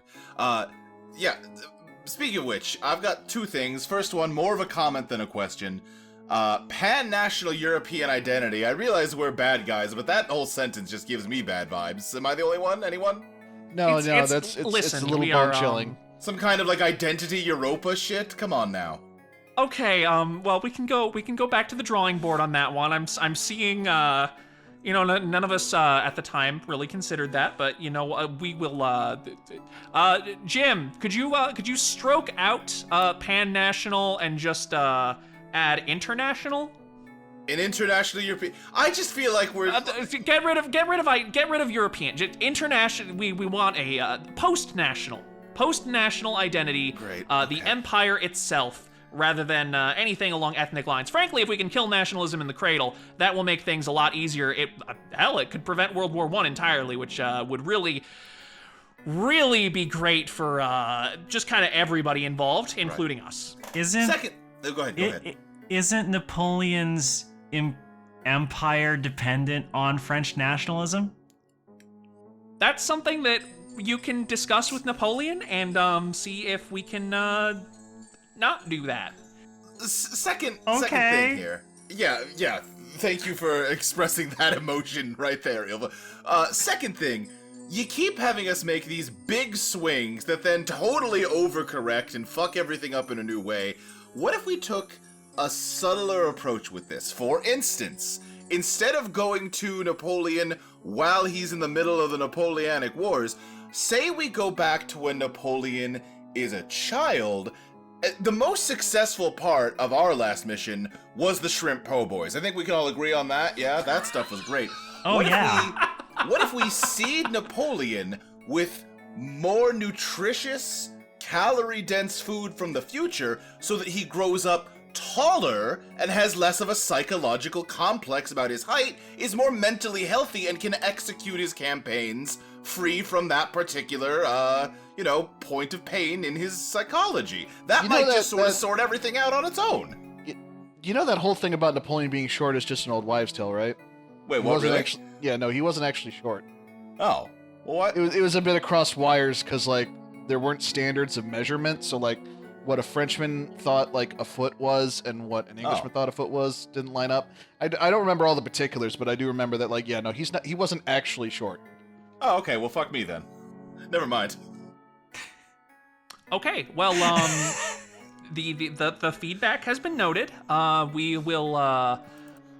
Speaking of which, I've got two things. First one, more of a comment than a question. Pan-national European identity. I realize we're bad guys, but that whole sentence just gives me bad vibes. Am I the only one? Anyone? No, it's a little bone chilling. Some kind of like identity Europa shit? Come on now. Okay, well, we can go back to the drawing board on that one. I'm seeing, none of us at the time really considered that, but we will. Jim, could you stroke out pan-national and just add international? An international European. I just feel like we're get rid of European. Just international. We want a post-national identity. Great. The Okay. empire itself, rather than anything along ethnic lines. Frankly, if we can kill nationalism in the cradle, that will make things a lot easier. It could prevent World War I entirely, which would really be great for just kind of everybody involved, including us. Second. Go ahead. Isn't Napoleon's empire dependent on French nationalism? That's something that you can discuss with Napoleon and see if we can not do that. Second thing here. Yeah. Thank you for expressing that emotion right there, Ylva. Second thing, you keep having us make these big swings that then totally overcorrect and fuck everything up in a new way. What if we took a subtler approach with this? For instance, instead of going to Napoleon while he's in the middle of the Napoleonic Wars, say we go back to when Napoleon is a child. The most successful part of our last mission was the shrimp po' boys. I think we can all agree on that. Yeah, that stuff was great. What if we seed Napoleon with more nutritious, calorie-dense food from the future so that he grows up taller and has less of a psychological complex about his height, is more mentally healthy, and can execute his campaigns free from that particular, point of pain in his psychology. That might just sort everything out on its own. You know that whole thing about Napoleon being short is just an old wives' tale, right? Wait, what, really? He wasn't actually short. Oh. Well, what? It was a bit across wires, because, there weren't standards of measurement, so, what a Frenchman thought, a foot was and what an Englishman thought a foot was didn't line up. I don't remember all the particulars, but I do remember that, he wasn't actually short. Oh, okay, well, fuck me then. Never mind. Okay, well, the feedback has been noted. We will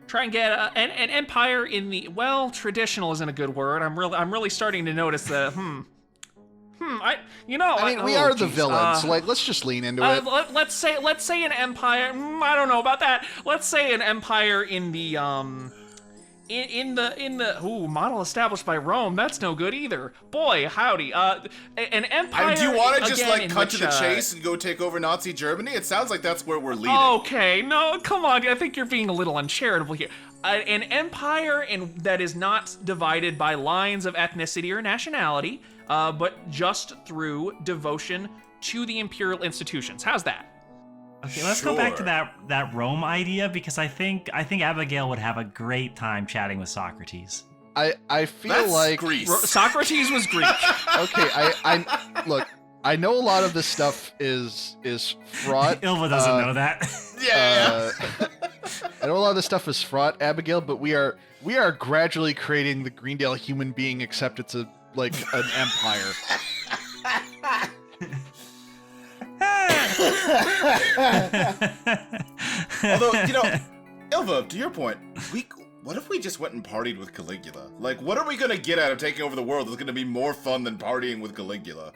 try and get an empire in the traditional isn't a good word. I'm really starting to notice that. We are the villains, so let's just lean into it. Let's say an empire. I don't know about that. Let's say an empire in the in the model established by Rome, that's no good either. Boy, howdy. An empire. And do you want to just again, like in cut which, to the chase and go take over Nazi Germany? It sounds like that's where we're leading. Okay, no, come on. I think you're being a little uncharitable here. An empire that is not divided by lines of ethnicity or nationality, but just through devotion to the imperial institutions. How's that? Okay, let's go back to Sure. that Rome idea, because I think Abigail would have a great time chatting with Socrates. I feel That's like Greece. Socrates was Greek. okay. I look. I know a lot of this stuff is fraught. Ylva doesn't know that. Yeah. I know a lot of this stuff is fraught, Abigail, but we are gradually creating the Greendale human being, except it's an empire. Although, Ylva, to your point, what if we just went and partied with Caligula? Like, what are we gonna get out of taking over the world that's gonna be more fun than partying with Caligula?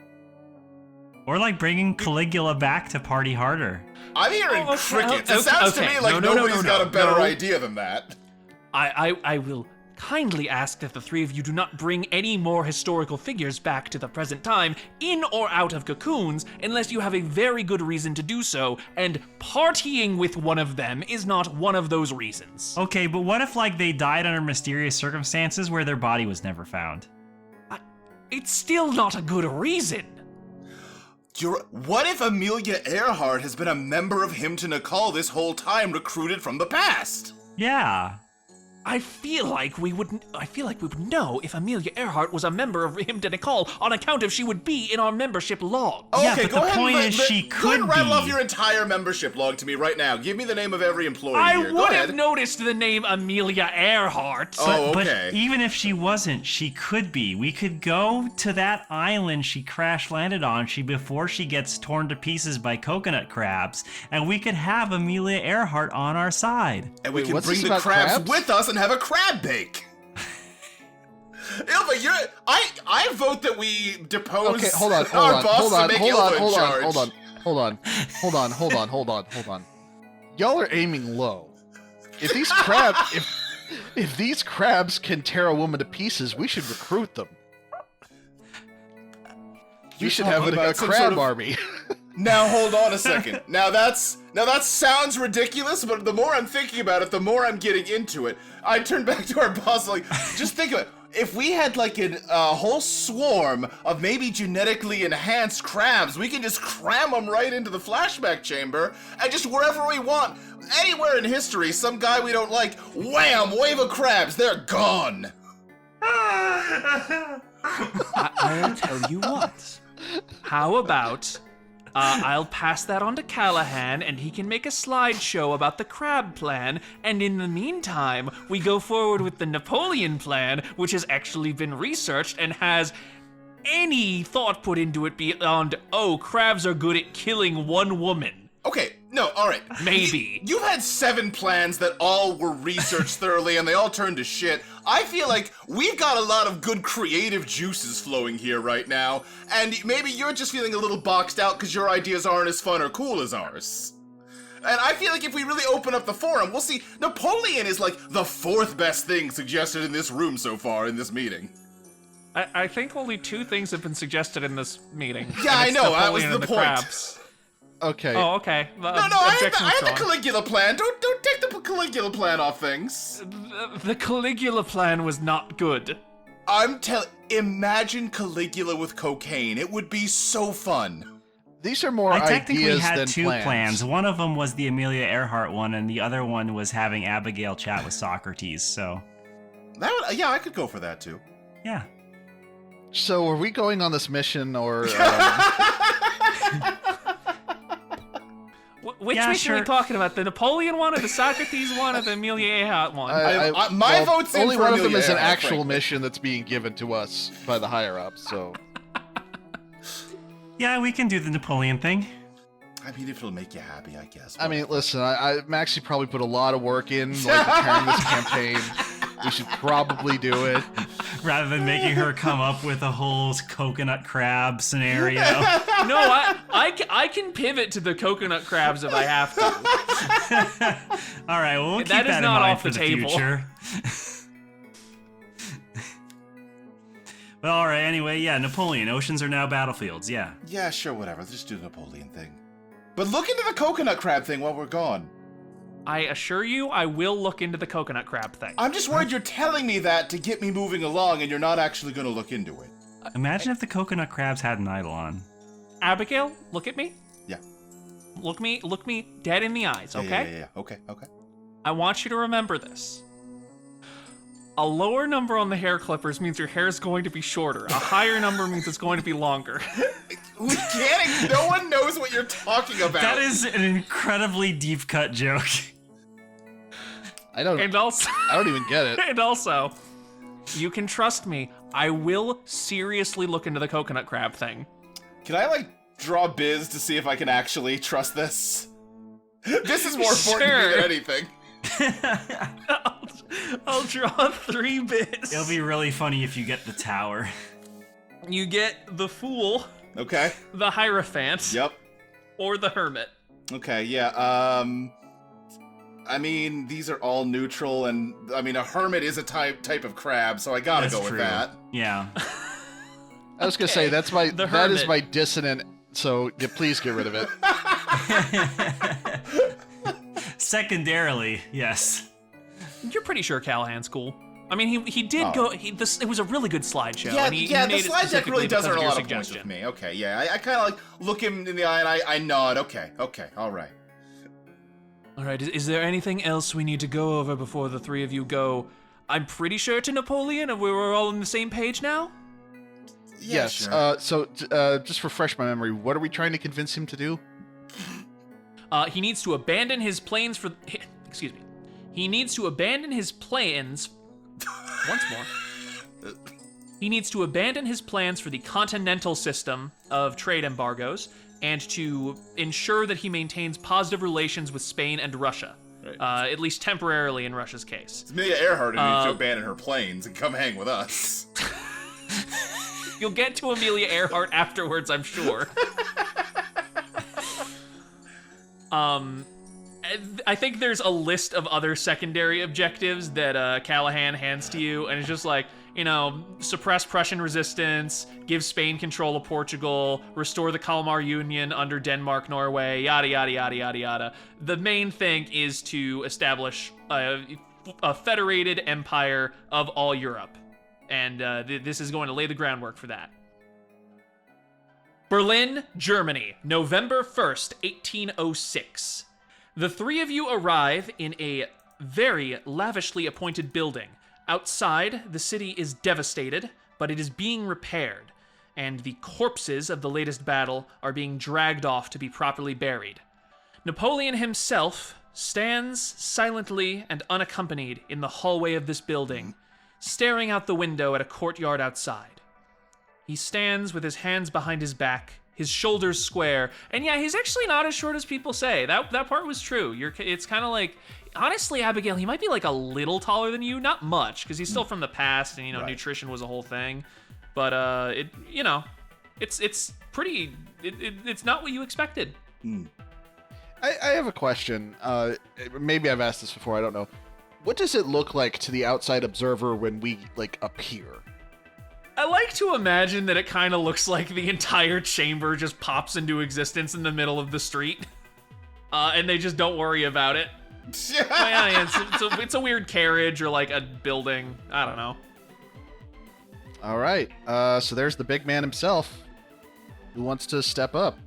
Or like bringing Caligula back to party harder. I'm hearing Oh, okay, crickets. okay, It sounds to okay. me like No, nobody's got a better no. idea than that. I will kindly ask that the three of you do not bring any more historical figures back to the present time, in or out of cocoons, unless you have a very good reason to do so, and partying with one of them is not one of those reasons. Okay, but what if like they died under mysterious circumstances where their body was never found? It's still not a good reason. What if Amelia Earhart has been a member of Hymn to Nicole this whole time, recruited from the past? Yeah. I feel like we would know if Amelia Earhart was a member of Hymn to Nicole on account of she would be in our membership log. Oh, Yeah, okay, but go the ahead point and is she go ahead could and rattle be. off your entire membership log to me right now. Give me the name of every employee I here. Go would ahead. have noticed the name Amelia Earhart. Oh, But okay. even if she wasn't, she could be. We could go to that island she crash landed on before she gets torn to pieces by coconut crabs, and we could have Amelia Earhart on our side. And we Wait, can what's bring this the about crabs crabs? with us and have a crab bake. Ylva, I vote that we depose Okay, hold on. our boss to make Ylva in charge. Hold on. Y'all are aiming low. If these crabs, if these crabs can tear a woman to pieces, we should recruit them. We You're should have talking a about some crab sort of- army. Now hold on a second. Now that sounds ridiculous, but the more I'm thinking about it, the more I'm getting into it. I turn back to our boss like, just think of it. If we had like a whole swarm of maybe genetically enhanced crabs, we can just cram them right into the flashback chamber, and just wherever we want, anywhere in history, some guy we don't like, wham, wave of crabs, they're gone. I'll tell you what. How about I'll pass that on to Callahan, and he can make a slideshow about the crab plan, and in the meantime, we go forward with the Napoleon plan, which has actually been researched and has any thought put into it beyond, oh, crabs are good at killing one woman. Okay, no, alright. Maybe. You've had 7 plans that all were researched thoroughly and they all turned to shit. I feel like we've got a lot of good creative juices flowing here right now, and maybe you're just feeling a little boxed out because your ideas aren't as fun or cool as ours. And I feel like if we really open up the forum, we'll see Napoleon is like the 4th best thing suggested in this room so far in this meeting. I think only 2 things have been suggested in this meeting. Yeah, and I it's know, that was Napoleon the and point. Crabs. Okay. Oh, okay. No, I had the Caligula plan. Don't take the Caligula plan off things. The Caligula plan was not good. Imagine Caligula with cocaine. It would be so fun. These are more I technically ideas had than 2 plans. One of them was the Amelia Earhart one, and the other one was having Abigail chat with Socrates, so... Yeah, I could go for that too. Yeah. So, are we going on this mission, or? Which Yeah, mission are we sure. talking about? The Napoleon one, or the Socrates one, or the Amelia Earhart one? My vote's in only for one of them Amelia is an Earhart, actual frankly. mission that's being given to us by the higher ups. So, Yeah, we can do the Napoleon thing. I mean, if it'll make you happy, I guess. I mean, listen, Maxie probably put a lot of work in, like preparing this campaign. We should probably do it. Rather than making her come up with a whole coconut crab scenario. No, I can pivot to the coconut crabs if I have to. All right, well, we'll keep That is that in not mind off for the the table. future. Well, all right. Anyway, yeah, Napoleon. Oceans are now battlefields. Yeah. Yeah, sure, whatever. Let's just do the Napoleon thing. But look into the coconut crab thing while we're gone. I assure you, I will look into the coconut crab thing. I'm just worried you're telling me that to get me moving along and you're not actually going to look into it. Imagine if the coconut crabs had an Eidolon. Abigail, look at me. Yeah. Look me dead in the eyes, okay? Yeah. Okay. I want you to remember this. A lower number on the hair clippers means your hair is going to be shorter. A higher number means it's going to be longer. We can't. No one knows what you're talking about. That is an incredibly deep cut joke. I don't even get it. And also, you can trust me, I will seriously look into the coconut crab thing. Can I, draw biz to see if I can actually trust this? This is more important to me than anything. I'll draw 3 biz. It'll be really funny if you get the tower. You get the Fool, Okay. the Hierophant, Yep. or the Hermit. Okay, yeah, I mean, these are all neutral, and, I mean, a hermit is a type of crab, so I gotta That's go true. with that. Yeah. I was gonna say that is hermit. my dissonant. So yeah, please get rid of it. Secondarily, yes. You're pretty sure Callahan's cool. I mean, he did go. It was a really good slideshow. Yeah, and he the made it slide deck really specifically does because earn a your lot of points with me. Okay, yeah, I kind of look him in the eye and I nod. Okay, all right. All right, is there anything else we need to go over before the 3 of you go? I'm pretty sure to Napoleon, and we were all on the same page now? Yeah, Yes. sure. Just refresh my memory. What are we trying to convince him to do? He needs to abandon his plans for... Excuse me. He needs to abandon his plans... Once more. He needs to abandon his plans for the continental system of trade embargoes and to ensure that he maintains positive relations with Spain and Russia. Right. At least temporarily in Russia's case. It's Amelia Earhart who needs to abandon her planes and come hang with us. You'll get to Amelia Earhart afterwards, I'm sure. I think there's a list of other secondary objectives that Callahan hands to you, and it's just like, suppress Prussian resistance, give Spain control of Portugal, restore the Kalmar Union under Denmark, Norway, yada, yada, yada, yada, yada. The main thing is to establish a federated empire of all Europe. And this is going to lay the groundwork for that. Berlin, Germany, November 1st, 1806. The 3 of you arrive in a very lavishly appointed building. Outside, the city is devastated, but it is being repaired, and the corpses of the latest battle are being dragged off to be properly buried. Napoleon himself stands silently and unaccompanied in the hallway of this building, staring out the window at a courtyard outside. He stands with his hands behind his back, his shoulders square, and yeah, he's actually not as short as people say. That part was true. It's kind of like, honestly, Abigail, he might be like a little taller than you, not much, because he's still from the past, and Right. nutrition was a whole thing. But it's pretty. It's not what you expected. I have a question. Maybe I've asked this before. I don't know. What does it look like to the outside observer when we appear? I like to imagine that it kind of looks like the entire chamber just pops into existence in the middle of the street, and they just don't worry about it. It's a weird carriage or like a building. I don't know. All right. So there's the big man himself. Who wants to step up?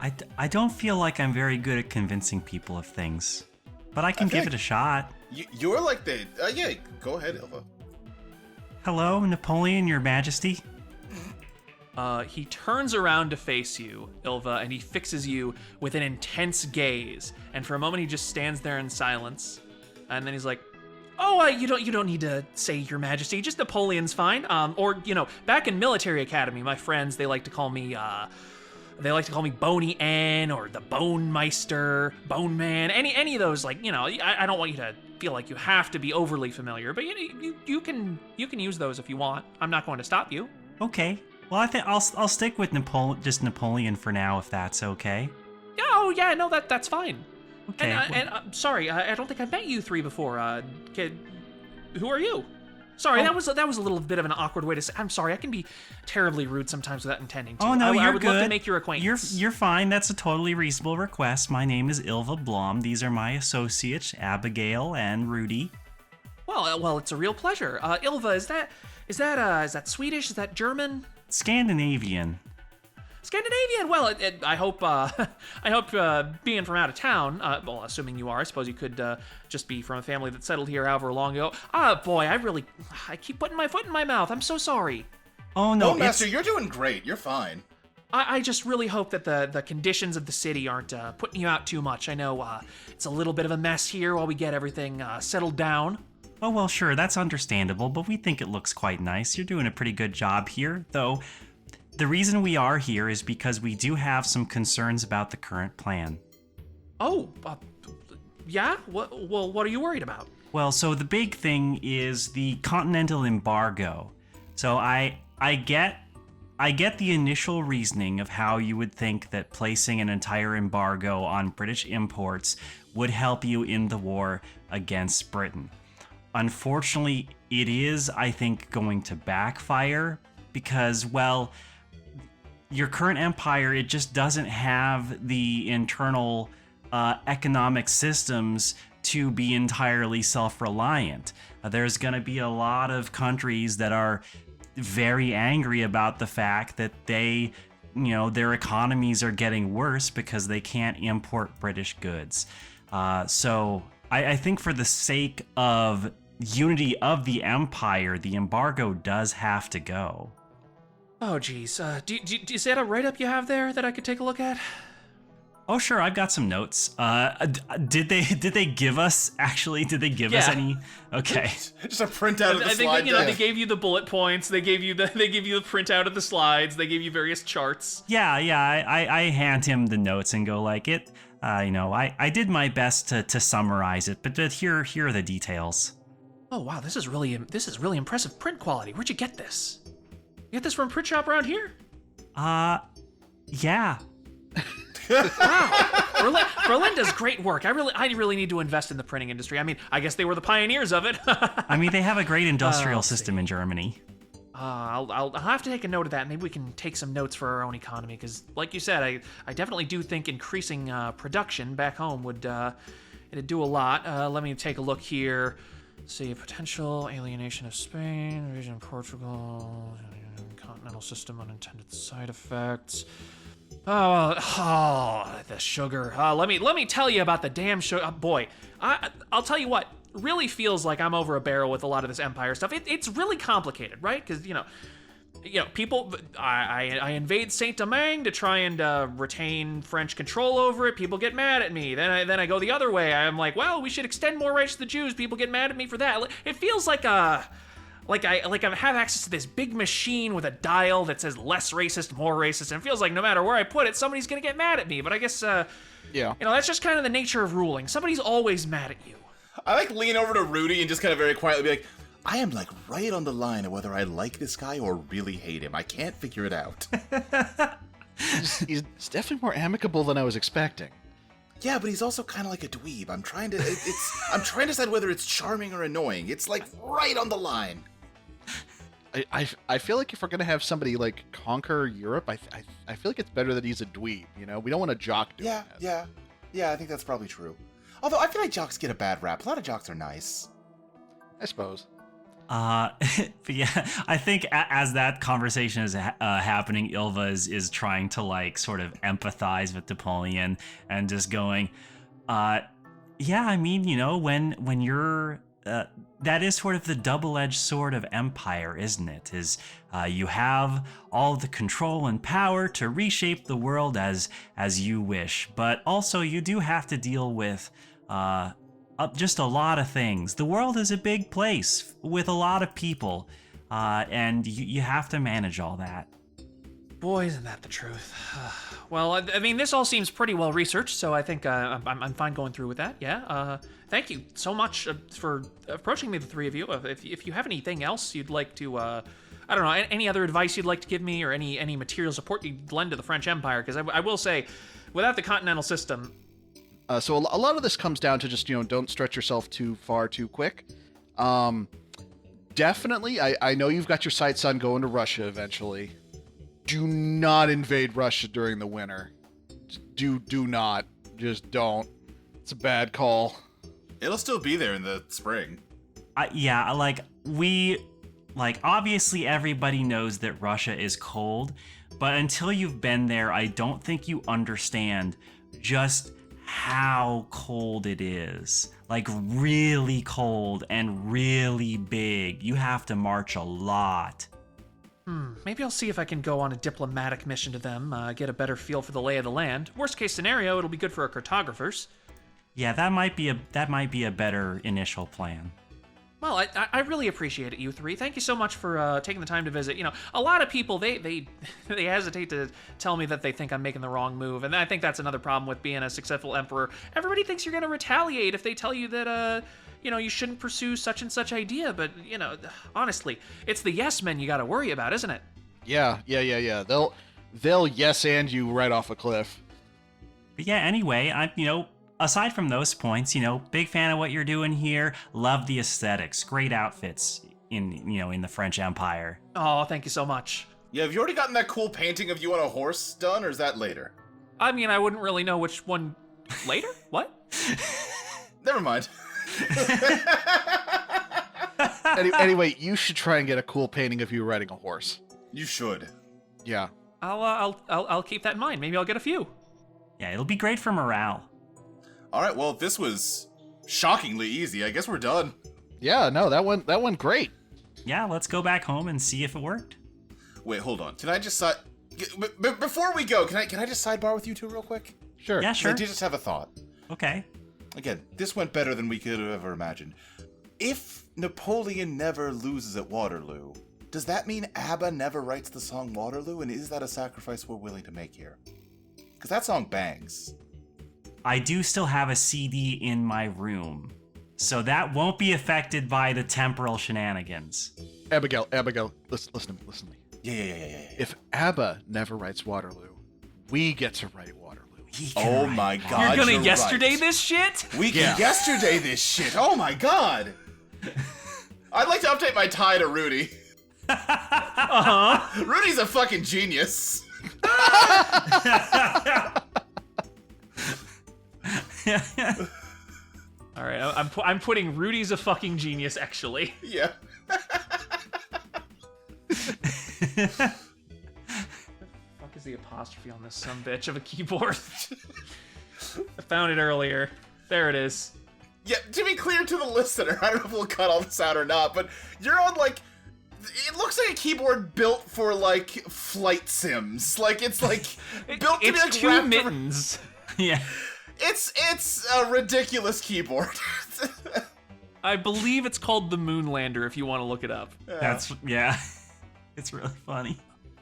I don't feel like I'm very good at convincing people of things, but I can give it a shot. You're like the... yeah, go ahead, Ylva. Hello, Napoleon, Your Majesty. He turns around to face you, Ylva, and he fixes you with an intense gaze. And for a moment, he just stands there in silence. And then he's like, "Oh, you don't need to say Your Majesty. Just Napoleon's fine. Back in military academy, my friends, they like to call me Boney N or the Bone Meister, Bone Man. Any of those, I don't want you to feel like you have to be overly familiar, but you can use those if you want. I'm not going to stop you." Okay. Well, I think I'll stick with Napoleon for now, if that's okay. Oh yeah, no, that's fine. Okay. And sorry, I don't think I've met you 3 before. Who are you? Sorry, that was a little bit of an awkward way to say. I'm sorry. I can be terribly rude sometimes without intending to. Oh no, I you're would good. love to make your acquaintance. You're fine. That's a totally reasonable request. My name is Ylva Blom. These are my associates, Abigail and Rudy. Well, it's a real pleasure. Ylva, is that Swedish? Is that German? Scandinavian. Scandinavian. Well, I hope being from out of town. Well, assuming you are, I suppose you could just be from a family that settled here however long ago. Boy, I keep putting my foot in my mouth. I'm so sorry. Oh no, Master, you're doing great. You're fine. I just really hope that the conditions of the city aren't putting you out too much. I know it's a little bit of a mess here while we get everything settled down. Oh well, sure, that's understandable, but we think it looks quite nice. You're doing a pretty good job here, though. The reason we are here is because we do have some concerns about the current plan. Oh, yeah? What are you worried about? Well, so the big thing is the continental embargo. So I get the initial reasoning of how you would think that placing an entire embargo on British imports would help you in the war against Britain. Unfortunately, it is, I think, going to backfire because, well, your current empire, it just doesn't have the internal economic systems to be entirely self-reliant. There's going to be a lot of countries that are very angry about the fact that their economies are getting worse because they can't import British goods. So I think for the sake of unity of the empire, the embargo does have to go. Oh, geez. Is that a write-up you have there that I could take a look at? Oh, sure. I've got some notes. Did they give us Yeah. any? Okay. Just a printout of the I think slide they deck. gave you the bullet points. They gave you the printout of the slides. They gave you various charts. Yeah. I hand him the notes and go like it. I did my best to summarize it, but here are the details. Oh wow, this is really impressive print quality. Where'd you get this? You get this from a print shop around here? Yeah. Wow, Berlin does great work. I really need to invest in the printing industry. I mean, I guess they were the pioneers of it. I mean, they have a great industrial system in Germany. I'll have to take a note of that. Maybe we can take some notes for our own economy, because, like you said, I definitely do think increasing production back home would it'd do a lot. Let me take a look here. Let's see, potential alienation of Spain, region of Portugal, continental system, unintended side effects. Oh, the sugar. Let me tell you about the damn sugar. Boy, I'll tell you what. Really feels like I'm over a barrel with a lot of this empire stuff. It's really complicated, right? Because people. I invade Saint-Domingue to try and retain French control over it. People get mad at me. Then I go the other way. I'm like, well, we should extend more rights to the Jews. People get mad at me for that. It feels like I have access to this big machine with a dial that says less racist, more racist, and it feels like no matter where I put it, somebody's gonna get mad at me. But I guess that's just kind of the nature of ruling. Somebody's always mad at you. I lean over to Rudy and just kind of very quietly be like, I am right on the line of whether I like this guy or really hate him. I can't figure it out. He's definitely more amicable than I was expecting. Yeah, but he's also kind of like a dweeb. I'm trying to decide whether it's charming or annoying. It's right on the line. I feel like if we're gonna have somebody conquer Europe, I feel like it's better that he's a dweeb. We don't want a jock doing that. Yeah. I think that's probably true. Although I feel like jocks get a bad rap. A lot of jocks are nice. I suppose. But yeah, I think as that conversation is happening, Ylva is trying to sort of empathize with Napoleon and just going, yeah, I mean, when you're that is sort of the double-edged sword of empire, isn't it? You have all the control and power to reshape the world as you wish, but also you do have to deal with just a lot of things. The world is a big place with a lot of people, and you have to manage all that. Boy, isn't that the truth. Well, I mean, this all seems pretty well researched, so I think I'm fine going through with that. Yeah. Thank you so much for approaching me, the three of you. If you have anything else you'd like to, I don't know, any other advice you'd like to give me, or any material support you'd lend to the French Empire, because I will say, without the continental system. So a lot of this comes down to just don't stretch yourself too far too quick. definitely, I know you've got your sights on going to Russia eventually. Do not invade Russia during the winter. Do not. Just don't. It's a bad call. It'll still be there in the spring. Obviously everybody knows that Russia is cold, but until you've been there, I don't think you understand just how cold it is. Like, really cold and really big. You have to march a lot. Maybe I'll see if I can go on a diplomatic mission to them, get a better feel for the lay of the land. Worst case scenario, it'll be good for our cartographers. Yeah, that might be a better initial plan. Well, I really appreciate it, you three. Thank you so much for taking the time to visit. You know, a lot of people, they hesitate to tell me that they think I'm making the wrong move, and I think that's another problem with being a successful emperor. Everybody thinks you're going to retaliate if they tell you that, you shouldn't pursue such and such idea, but, honestly, it's the yes men you got to worry about, isn't it? Yeah. They'll yes and you right off a cliff. But yeah, anyway, aside from those points, big fan of what you're doing here. Love the aesthetics. Great outfits in the French Empire. Oh, thank you so much. Yeah, have you already gotten that cool painting of you on a horse done, or is that later? I mean, I wouldn't really know which one later? What? Never mind. Anyway, you should try and get a cool painting of you riding a horse. You should. Yeah. I'll keep that in mind. Maybe I'll get a few. Yeah, it'll be great for morale. All right, well, this was shockingly easy. I guess we're done. Yeah, no, that went great. Yeah, let's go back home and see if it worked. Wait, hold on. Can I just before we go, can I just sidebar with you two real quick? Sure. Yeah, sure. I did just have a thought. Okay. Again, this went better than we could have ever imagined. If Napoleon never loses at Waterloo, does that mean ABBA never writes the song Waterloo? And is that a sacrifice we're willing to make here? Because that song bangs. I do still have a CD in my room, so that won't be affected by the temporal shenanigans. Abigail, listen to me. Yeah. If ABBA never writes Waterloo, we get to write Waterloo. Oh my god, You're gonna yesterday right. this shit? We can yesterday this shit. Oh my god. I'd like to update my tie to Rudy. Uh-huh. Rudy's a fucking genius. All right, I'm putting Rudy's a fucking genius, actually. Yeah. Fuck is the apostrophe on this sumbitch of a keyboard? I found it earlier. There it is. Yeah, to be clear to the listener, I don't know if we'll cut all this out or not, but you're on, like, it looks like a keyboard built for, like, flight sims. Like, it's, like, built to be, like, two wrapped mittens. Yeah. It's a ridiculous keyboard. I believe it's called the Moonlander, if you want to look it up. Yeah. It's really funny.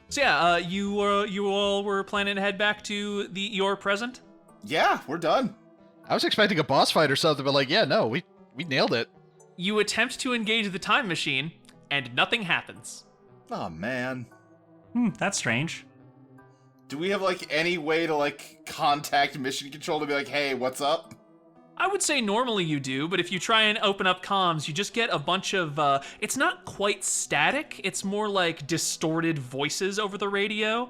So yeah, you all were planning to head back to your present? Yeah, we're done. I was expecting a boss fight or something, but like, yeah, no, we nailed it. You attempt to engage the time machine, and nothing happens. Oh, man. That's strange. Do we have, like, any way to, like, contact mission control to be like, hey, what's up? I would say normally you do, but if you try and open up comms, you just get a bunch of, it's not quite static, it's more like distorted voices over the radio.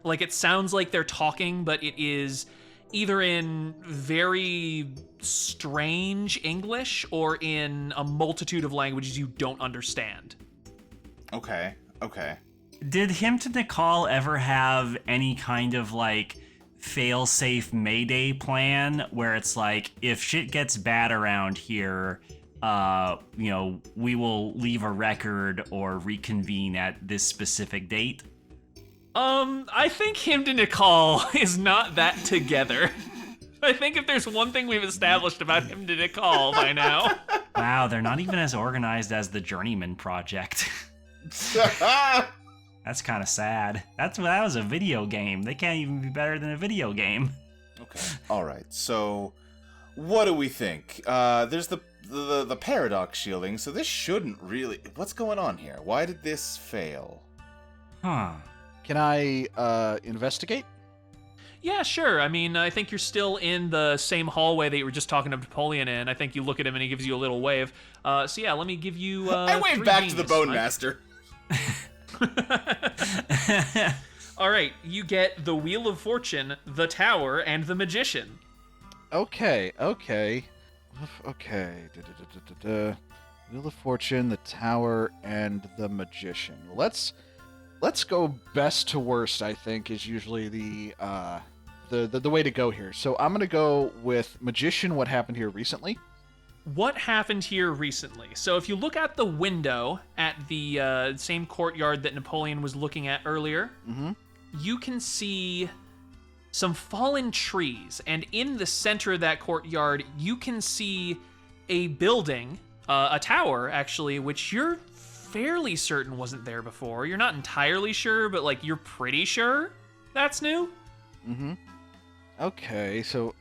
Like, it sounds like they're talking, but it is either in very strange English or in a multitude of languages you don't understand. Okay. Did him to Nicole ever have any kind of, like, fail-safe Mayday plan where it's like, if shit gets bad around here, we will leave a record or reconvene at this specific date? I think him to Nicole is not that together. I think if there's one thing we've established about him to Nicole by now. Wow, they're not even as organized as the Journeyman Project. That's kind of sad. That was a video game. They can't even be better than a video game. Okay. All right. So, what do we think? There's the paradox shielding. So this shouldn't really. What's going on here? Why did this fail? Huh. Can I investigate? Yeah, sure. I mean, I think you're still in the same hallway that you were just talking to Napoleon in. I think you look at him and he gives you a little wave. So yeah, let me give you. I wave 3 back to the genius, Bone Mike. Master. All right, you get the Wheel of Fortune, the Tower, and the Magician. Okay. Wheel of Fortune, the Tower, and the Magician. Well, let's go best to worst. I think is usually the way to go here. So I'm gonna go with Magician. What happened here recently? What happened here recently? So if you look out the window at the same courtyard that Napoleon was looking at earlier, you can see some fallen trees, and in the center of that courtyard, you can see a building, a tower, actually, which you're fairly certain wasn't there before. You're not entirely sure, but, like, you're pretty sure that's new. Okay, so,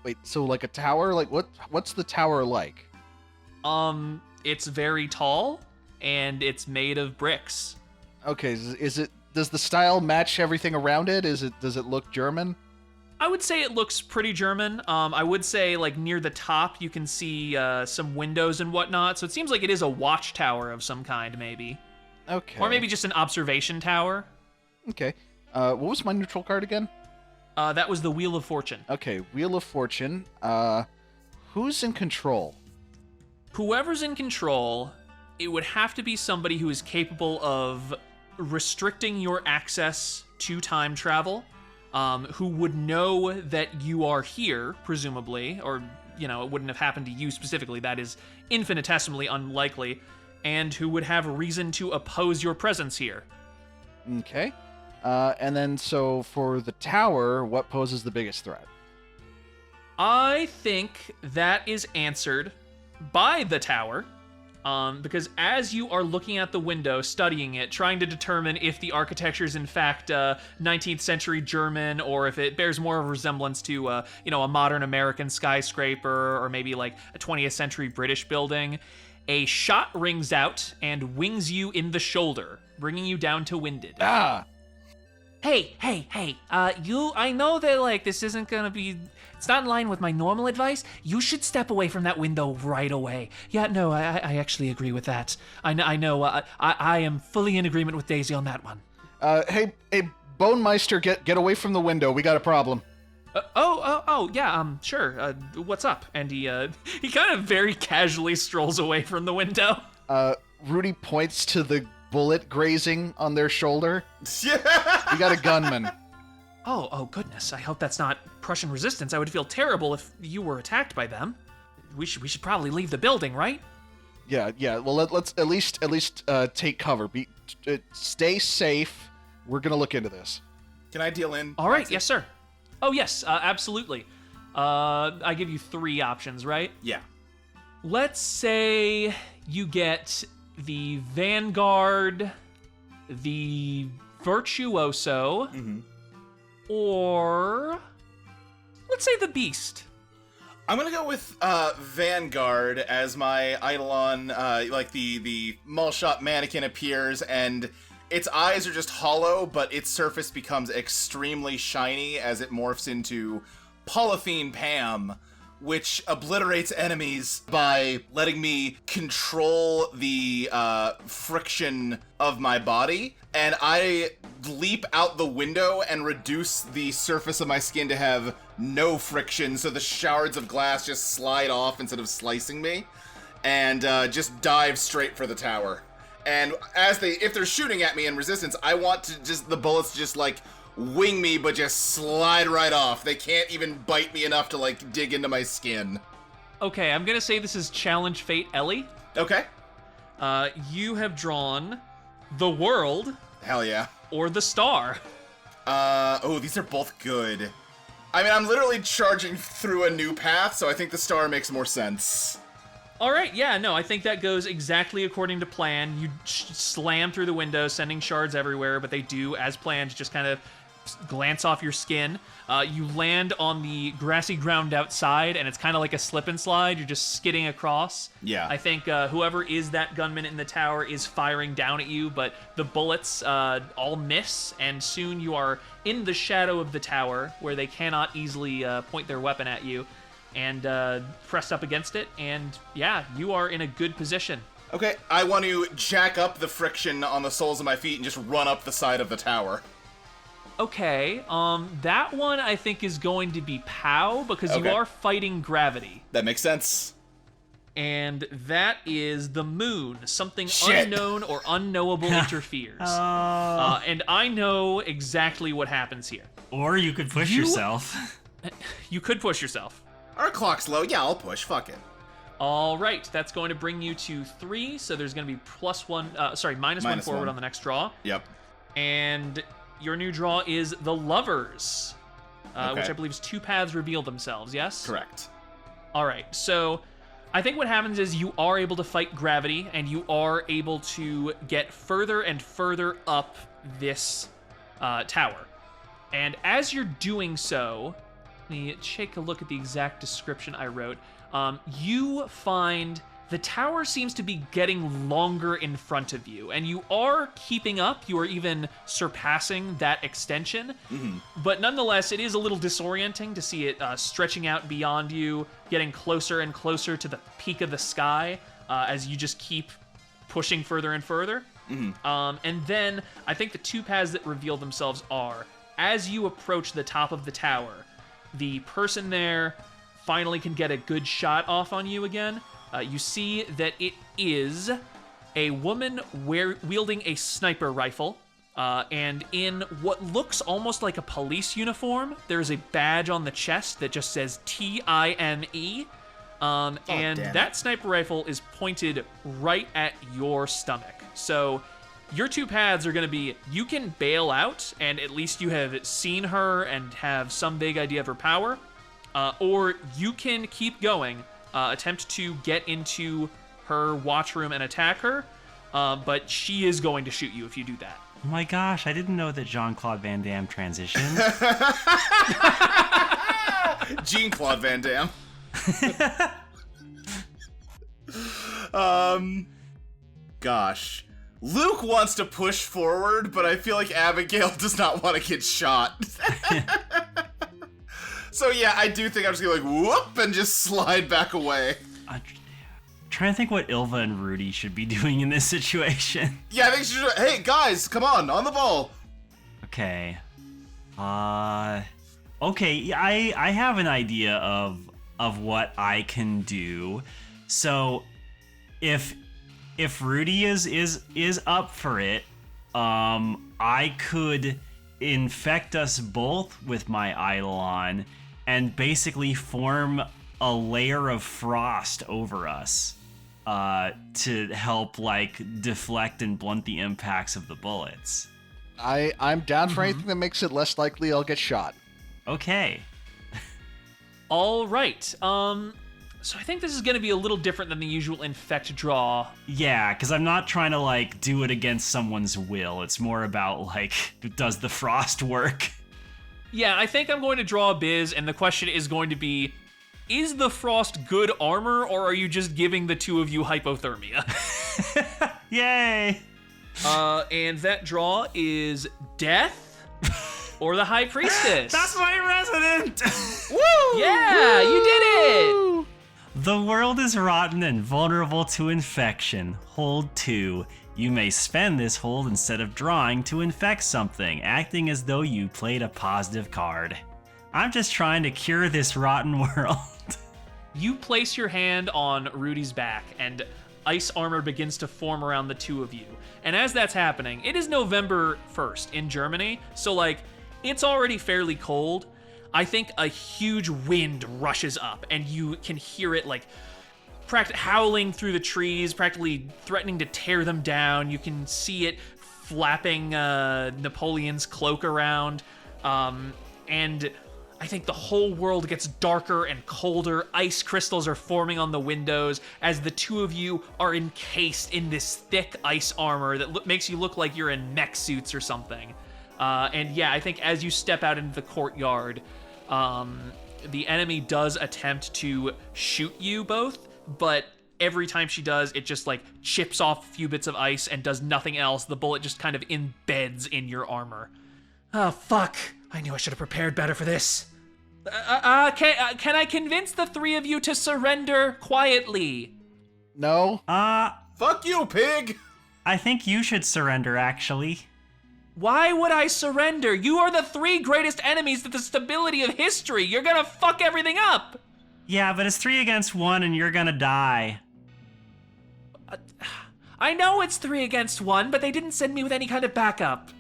wait, so, like, a tower? Like, what's the tower like? It's very tall, and it's made of bricks. Okay, does the style match everything around it? Does it look German? I would say it looks pretty German. I would say, like, near the top, you can see some windows and whatnot. So it seems like it is a watchtower of some kind, maybe. Okay. Or maybe just an observation tower. Okay. What was my neutral card again? That was the Wheel of Fortune. Okay, Wheel of Fortune. Who's in control? Whoever's in control, it would have to be somebody who is capable of restricting your access to time travel, who would know that you are here, presumably, or, you know, it wouldn't have happened to you specifically. That is infinitesimally unlikely, and who would have a reason to oppose your presence here. Okay. And then, so for the tower, what poses the biggest threat? I think that is answered by the tower, because as you are looking at the window, studying it, trying to determine if the architecture is in fact 19th century German, or if it bears more of a resemblance to, a modern American skyscraper, or maybe like a 20th century British building, a shot rings out and wings you in the shoulder, bringing you down to winded. Ah! Hey, I know that, like, this isn't gonna be, it's not in line with my normal advice. You should step away from that window right away. Yeah, no, I actually agree with that. I know, I am fully in agreement with Daisy on that one. Hey, Bone Meister, get away from the window. We got a problem. Yeah, sure. What's up? And he kind of very casually strolls away from the window. Rudy points to the bullet grazing on their shoulder. We got a gunman. Oh, goodness. I hope that's not Prussian resistance. I would feel terrible if you were attacked by them. We should probably leave the building, right? Yeah. Well, let's at least take cover. Stay safe. We're gonna look into this. Can I deal in? All right. Yes, sir. Oh, yes. Absolutely. I give you 3 options, right? Yeah. Let's say you get the Vanguard, the Virtuoso, or let's say the Beast. I'm gonna go with Vanguard as my Eidolon, like the mall shop mannequin appears, and its eyes are just hollow, but its surface becomes extremely shiny as it morphs into Polythene Pam, which obliterates enemies by letting me control the friction of my body. And I leap out the window and reduce the surface of my skin to have no friction, so the shards of glass just slide off instead of slicing me, and just dive straight for the tower. And if they're shooting at me in resistance, I want to the bullets just like wing me, but just slide right off. They can't even bite me enough to like dig into my skin. Okay, I'm gonna say this is Challenge Fate Ellie. Okay. You have drawn the World. Hell yeah. Or the Star. These are both good. I mean, I'm literally charging through a new path, so I think the Star makes more sense. All right, yeah, no, I think that goes exactly according to plan. You slam through the window, sending shards everywhere, but they do, as planned, just kind of glance off your skin. You land on the grassy ground outside, and it's kind of like a slip and slide. You're just skidding across. Yeah. I think whoever is that gunman in the tower is firing down at you, but the bullets all miss, and soon you are in the shadow of the tower, where they cannot easily point their weapon at you, and pressed up against it, and yeah, you are in a good position. Okay, I want to jack up the friction on the soles of my feet and just run up the side of the tower. Okay, that one I think is going to be POW, because you Okay. are fighting gravity. That makes sense. And that is the moon. Something Shit. unknown or unknowable interferes. And I know exactly what happens here. Or you could push yourself. You could push yourself. Our clock's low. Yeah, I'll push. Fuck it. All right, that's going to bring you to 3, so there's going to be minus one forward 1. on the next draw. Yep. And your new draw is the Lovers, Okay. which I believe is 2 paths reveal themselves, yes? Correct. All right, so I think what happens is you are able to fight gravity, and you are able to get further and further up this tower. And as you're doing so, let me take a look at the exact description I wrote. You find the tower seems to be getting longer in front of you, and you are keeping up. You are even surpassing that extension. But nonetheless, it is a little disorienting to see it stretching out beyond you, getting closer and closer to the peak of the sky as you just keep pushing further and further. And then I think the 2 paths that reveal themselves are, as you approach the top of the tower, the person there finally can get a good shot off on you again. You see that it is a woman wielding a sniper rifle, and in what looks almost like a police uniform. There's a badge on the chest that just says TIME, and damn it. that sniper rifle is pointed right at your stomach. So your 2 paths are going to be, you can bail out, and at least you have seen her and have some vague idea of her power, or you can keep going, attempt to get into her watch room and attack her, but she is going to shoot you if you do that. Oh my gosh, I didn't know that Jean-Claude Van Damme transitioned. Jean-Claude Van Damme. Gosh. Luke wants to push forward, but I feel like Abigail does not want to get shot. So yeah, I do think I'm just gonna like whoop and just slide back away. I'm trying to think what Ylva and Rudy should be doing in this situation. Yeah, I think she should. Hey guys, come on the ball. Okay. Okay, I have an idea of what I can do. So if Rudy is up for it, I could infect us both with my Eidolon and basically form a layer of frost over us to help like deflect and blunt the impacts of the bullets. I'm down for anything that makes it less likely I'll get shot. Okay. All right. So I think this is going to be a little different than the usual infect draw. Yeah, because I'm not trying to like do it against someone's will. It's more about like, does the frost work? Yeah, I think I'm going to draw a biz, and the question is going to be, is the frost good armor, or are you just giving the 2 of you hypothermia? Yay! And that draw is Death or the High Priestess. That's my resident! Woo! Yeah, you did it! The world is rotten and vulnerable to infection. Hold 2. You may spend this hold instead of drawing to infect something, acting as though you played a positive card. I'm just trying to cure this rotten world. You place your hand on Rudy's back, and ice armor begins to form around the 2 of you. And as that's happening, it is November 1st in Germany, so like, it's already fairly cold. I think a huge wind rushes up, and you can hear it like howling through the trees, practically threatening to tear them down. You can see it flapping Napoleon's cloak around, and I think the whole world gets darker and colder. Ice crystals are forming on the windows as the 2 of you are encased in this thick ice armor that makes you look like you're in mech suits or something. And yeah, I think as you step out into the courtyard, the enemy does attempt to shoot you both, but every time she does, it just like chips off a few bits of ice and does nothing else. The bullet just kind of embeds in your armor. Oh, fuck. I knew I should have prepared better for this. Can I convince the three of you to surrender quietly? No. Fuck you, pig! I think you should surrender, actually. Why would I surrender? You are the three greatest enemies to the stability of history. You're gonna fuck everything up. Yeah, but it's 3 against 1 and you're gonna die. I know it's 3 against 1, but they didn't send me with any kind of backup.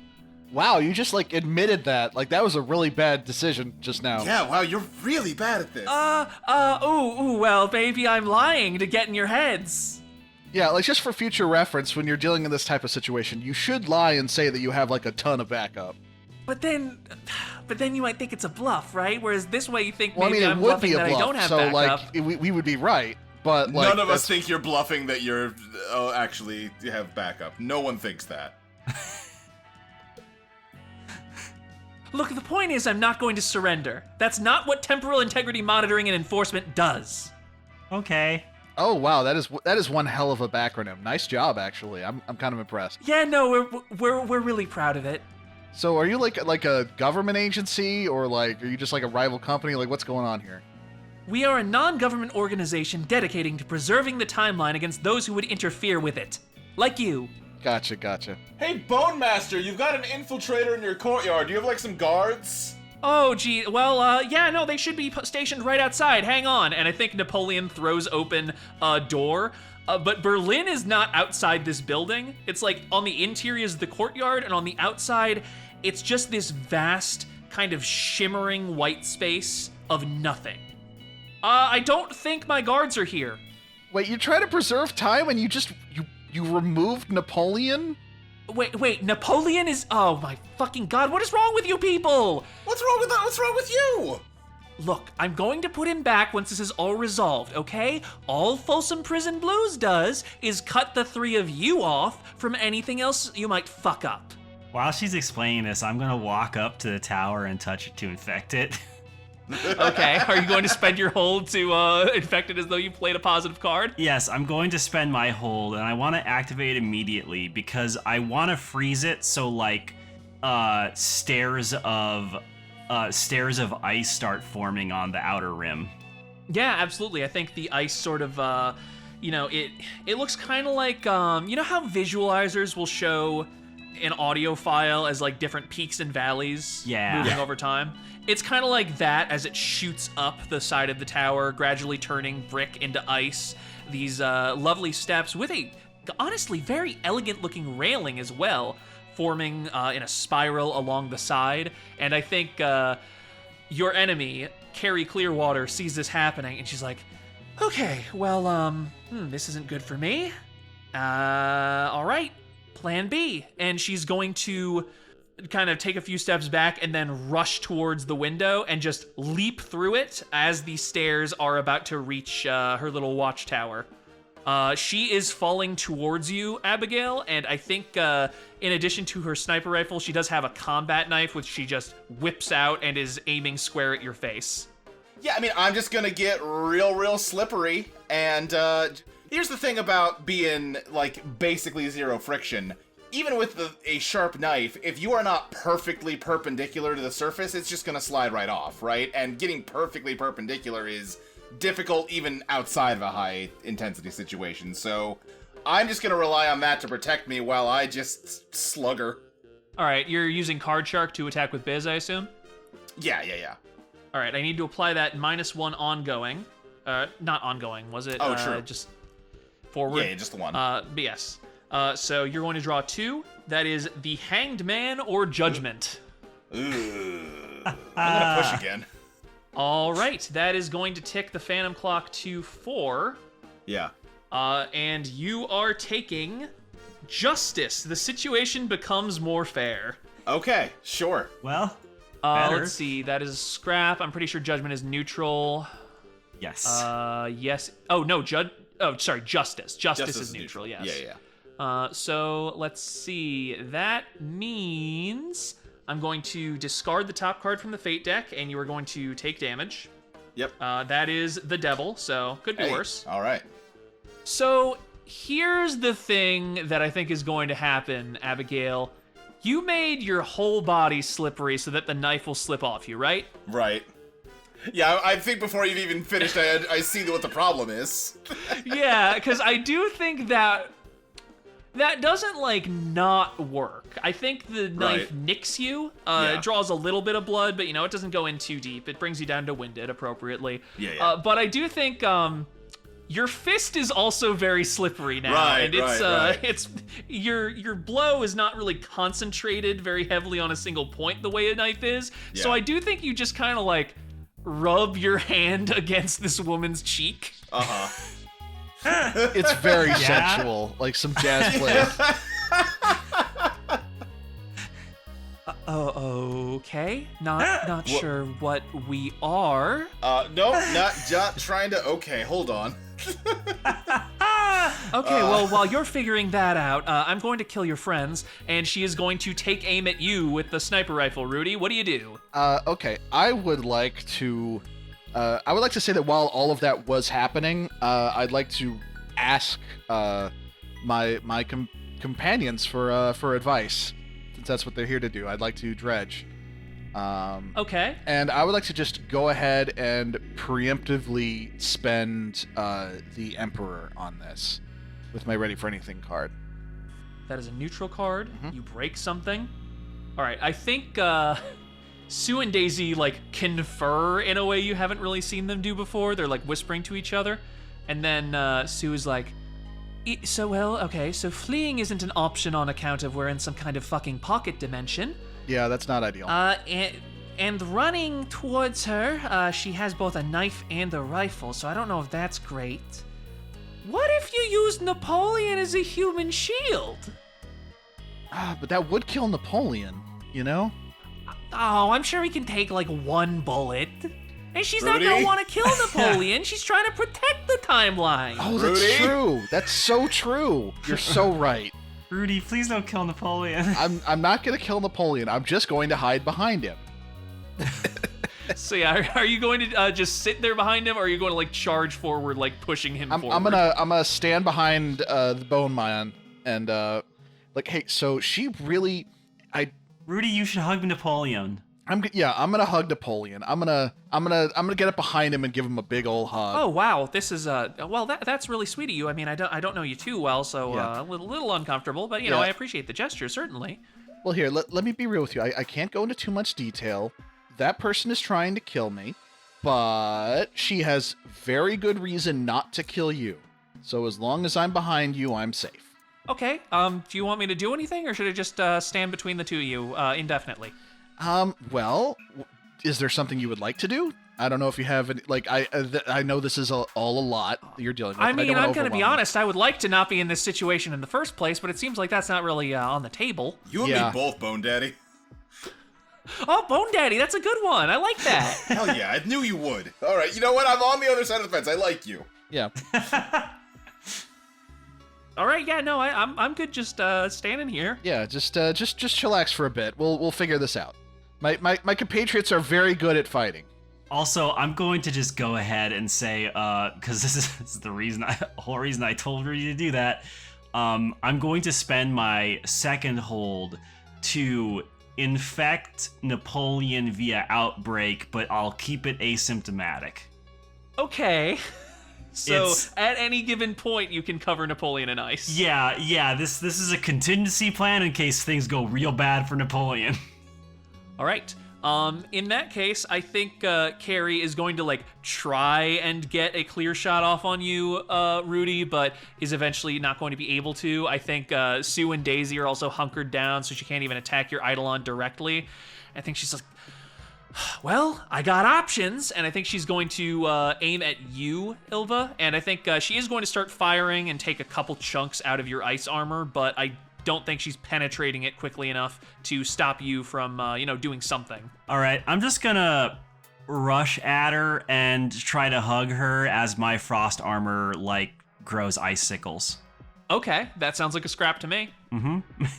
Wow, you just like admitted that. Like that was a really bad decision just now. Yeah, wow, you're really bad at this. Well, maybe I'm lying to get in your heads. Yeah, like just for future reference, when you're dealing in this type of situation, you should lie and say that you have like a ton of backup. But then you might think it's a bluff, right? Whereas this way you think Well, I maybe mean, it I'm would bluffing be a that bluff, I don't have so backup. like we would be right, but like None of us that's- think you're bluffing that you're actually have backup. No one thinks that. Look, the point is I'm not going to surrender. That's not what temporal integrity monitoring and enforcement does. Okay. Oh wow, that is one hell of a backronym. Nice job, actually. I'm kind of impressed. Yeah, no, we're really proud of it. So, are you like a government agency, or like are you just like a rival company? Like, what's going on here? We are a non-government organization dedicating to preserving the timeline against those who would interfere with it. Like you. Gotcha. Hey, Bone Master, you've got an infiltrator in your courtyard. Do you have like some guards? Oh, gee, well, yeah, no, they should be stationed right outside. Hang on. And I think Napoleon throws open a door. But Berlin is not outside this building. It's like on the interior is the courtyard, and on the outside, it's just this vast kind of shimmering white space of nothing. I don't think my guards are here. Wait, you try to preserve time and you removed Napoleon? Wait, Napoleon is... Oh my fucking god, what is wrong with you people? What's wrong with that? What's wrong with you? Look, I'm going to put him back once this is all resolved, okay? All Folsom Prison Blues does is cut the three of you off from anything else you might fuck up. While she's explaining this, I'm gonna walk up to the tower and touch it to infect it. Okay, are you going to spend your hold to infect it as though you played a positive card? Yes, I'm going to spend my hold, and I want to activate it immediately because I want to freeze it so like stairs of ice start forming on the outer rim. Yeah, absolutely. I think the ice sort of, it looks kind of like, you know how visualizers will show an audio file as like different peaks and valleys moving over time? It's kind of like that as it shoots up the side of the tower, gradually turning brick into ice. These lovely steps with a, honestly, very elegant-looking railing as well, forming in a spiral along the side. And I think your enemy, Carrie Clearwater, sees this happening, and she's like, okay, well, this isn't good for me. All right, plan B. And she's going to kind of take a few steps back and then rush towards the window and just leap through it as the stairs are about to reach her little watchtower. She is falling towards you, Abigail, and I think in addition to her sniper rifle, she does have a combat knife, which she just whips out and is aiming square at your face. Yeah, I mean, I'm just gonna get real slippery, and here's the thing about being, like, basically zero friction. Even with a sharp knife, if you are not perfectly perpendicular to the surface, it's just gonna slide right off, right? And getting perfectly perpendicular is difficult even outside of a high-intensity situation, so I'm just gonna rely on that to protect me while I just slug her. All right, you're using Card Shark to attack with Biz, I assume? Yeah. All right, I need to apply that -1 ongoing. Not ongoing, was it? Oh, true. Just forward? Yeah, just the one. But yes. So you're going to draw 2. That is the Hanged Man or Judgment. Ooh. I'm gonna push again. All right, that is going to tick the Phantom Clock to 4. Yeah. And you are taking Justice. The situation becomes more fair. Okay, sure. Well, better. Let's see. That is scrap. I'm pretty sure Judgment is neutral. Yes. Yes. Oh, no, Justice. Justice is neutral, yes. Yeah. So let's see. That means I'm going to discard the top card from the Fate deck, and you are going to take damage. Yep. That is the Devil, so could be worse. All right. So here's the thing that I think is going to happen, Abigail. You made your whole body slippery so that the knife will slip off you, right? Right. Yeah, I think before you've even finished, I see what the problem is. Yeah, because I do think that doesn't, like, not work. I think the knife nicks you. It draws a little bit of blood, but, it doesn't go in too deep. It brings you down to winded appropriately. Yeah. But I do think your fist is also very slippery now. Right, and it's right. it's your blow is not really concentrated very heavily on a single point the way a knife is. So Yeah. I do think you just kind of, like, rub your hand against this woman's cheek. Uh-huh. It's very sensual, like some jazz playing. Okay. Not sure what we are. No, not trying to. Okay, hold on. Okay, well, while you're figuring that out, I'm going to kill your friends, and she is going to take aim at you with the sniper rifle. Rudy, what do you do? Okay, I would like to say that while all of that was happening, I'd like to ask my companions for advice, since that's what they're here to do. I'd like to dredge. Okay. And I would like to just go ahead and preemptively spend the Emperor on this with my Ready for Anything card. That is a neutral card. You break something. All right, I think Sue and Daisy, like, confer in a way you haven't really seen them do before. They're, like, whispering to each other. And then Sue is like, so fleeing isn't an option on account of we're in some kind of fucking pocket dimension. Yeah, that's not ideal. And running towards her, she has both a knife and a rifle, so I don't know if that's great. What if you use Napoleon as a human shield? But that would kill Napoleon, you know? Oh, I'm sure he can take, like, one bullet. And she's not Rudy? gonna want to kill Napoleon. She's trying to protect the timeline. Oh, that's Rudy? true. That's so true. You're so right. Rudy, please don't kill Napoleon. I'm not going to kill Napoleon. I'm just going to hide behind him. So yeah, are you going to just sit there behind him, or are you going to, like, charge forward, like, pushing him forward? I'm gonna stand behind the Bone Man and like, hey, so she really, Rudy, you should hug Napoleon. I'm gonna hug Napoleon. I'm gonna get up behind him and give him a big old hug. Oh wow, this is well, that's really sweet of you. I mean, I don't know you too well, so Yeah. a little uncomfortable, but Yeah. I appreciate the gesture certainly. Well, here, let me be real with you. I can't go into too much detail. That person is trying to kill me, but she has very good reason not to kill you. So as long as I'm behind you, I'm safe. Okay, do you want me to do anything, or should I just stand between the two of you indefinitely? Well, is there something you would like to do? I don't know if you have any, like, I know this is all a lot that you're dealing with. I but mean, don't wanna I'm gonna be overwhelm you. honest. I would like to not be in this situation in the first place, but it seems like that's not really on the table. You and Yeah. me both, Bone Daddy. Oh, Bone Daddy, that's a good one. I like that. Hell yeah, I knew you would. All right, you know what? I'm on the other side of the fence. I like you. Yeah. All right, yeah, no, I'm good just standing here. Yeah, just chillax for a bit. We'll figure this out. My compatriots are very good at fighting. Also, I'm going to just go ahead and say, because this is the whole reason I told Rudy to do that. I'm going to spend my second hold to infect Napoleon via outbreak, but I'll keep it asymptomatic. Okay. So It's- at any given point, you can cover Napoleon in ice. Yeah. This is a contingency plan in case things go real bad for Napoleon. All right. In that case, I think Carrie is going to, like, try and get a clear shot off on you, Rudy, but is eventually not going to be able to. I think Sue and Daisy are also hunkered down, so she can't even attack your Eidolon directly. I think she's like, well, I got options, and I think she's going to aim at you, Ylva, and I think she is going to start firing and take a couple chunks out of your ice armor, but I don't think she's penetrating it quickly enough to stop you from, doing something. All right, I'm just gonna rush at her and try to hug her as my frost armor, like, grows icicles. Okay, that sounds like a scrap to me.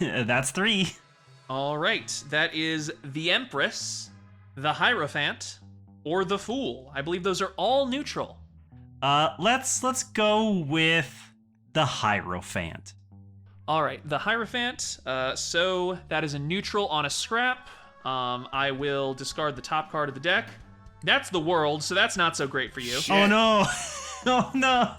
That's 3. All right, that is the Empress, the Hierophant, or the Fool. I believe those are all neutral. Let's go with the Hierophant. All right, the Hierophant. So that is a neutral on a scrap. I will discard the top card of the deck. That's the World, so that's not so great for you. Shit. Oh no! Oh no!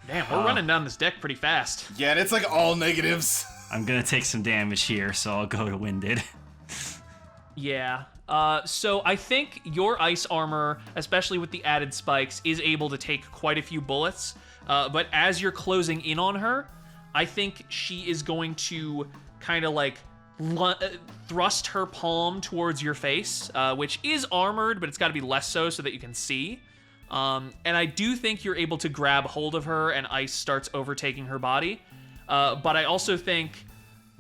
Damn, we're running down this deck pretty fast. Yeah, and it's like all negatives. I'm gonna take some damage here, so I'll go to Winded. Yeah. So I think your ice armor, especially with the added spikes, is able to take quite a few bullets. But as you're closing in on her, I think she is going to kind of like thrust her palm towards your face, which is armored, but it's got to be less so that you can see. And I do think you're able to grab hold of her and ice starts overtaking her body. But I also think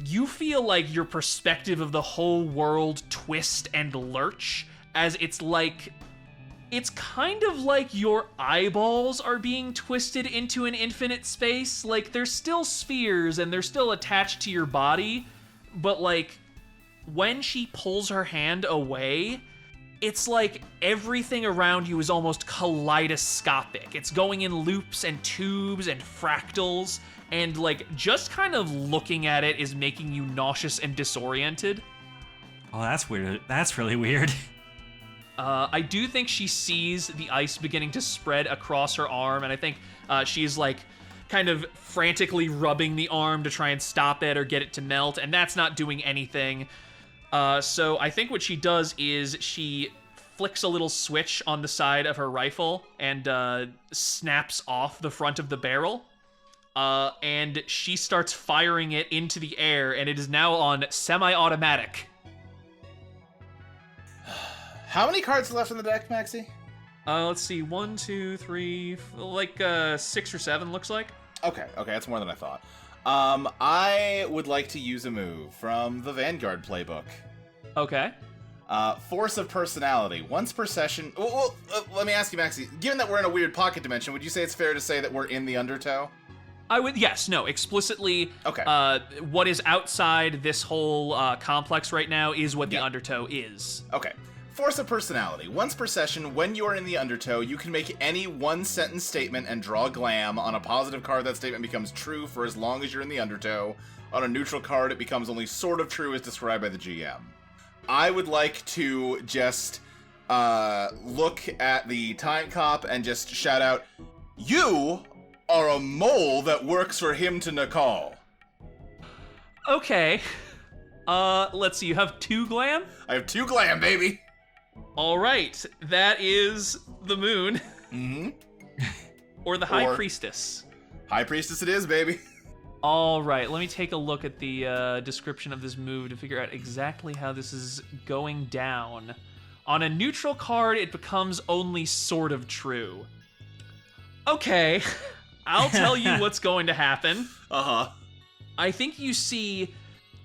you feel like your perspective of the whole world twist and lurch as it's kind of like your eyeballs are being twisted into an infinite space. Like they're still spheres and they're still attached to your body, but like when she pulls her hand away, it's like everything around you is almost kaleidoscopic. It's going in loops and tubes and fractals, and like just kind of looking at it is making you nauseous and disoriented. Oh, that's weird. That's really weird. I do think she sees the ice beginning to spread across her arm, and I think she's like kind of frantically rubbing the arm to try and stop it or get it to melt, and that's not doing anything. So I think what she does is she flicks a little switch on the side of her rifle and snaps off the front of the barrel. And she starts firing it into the air, and it is now on semi-automatic. How many cards are left in the deck, Maxie? Let's see, 1, 2, 3, like 6 or 7 looks like. Okay, that's more than I thought. I would like to use a move from the Vanguard playbook. Okay. Force of Personality. Once per session... Well, let me ask you, Maxie. Given that we're in a weird pocket dimension, would you say it's fair to say that we're in the Undertow? I would, yes, no, explicitly. Okay. What is outside this whole complex right now is what the Undertow is. Okay. Force of Personality. Once per session, when you are in the Undertow, you can make any one-sentence statement and draw glam. On a positive card, that statement becomes true for as long as you're in the Undertow. On a neutral card, it becomes only sort of true as described by the GM. I would like to just look at the Time Cop and just shout out, "You are a mole that works for him to Nakal." Okay. Let's see, you have 2 glam? I have 2 glam, baby! All right, that is the moon. Mm-hmm. Or the High Priestess. High Priestess it is, baby. All right, let me take a look at the description of this move to figure out exactly how this is going down. On a neutral card, it becomes only sort of true. Okay, I'll tell you what's going to happen. Uh-huh. I think you see...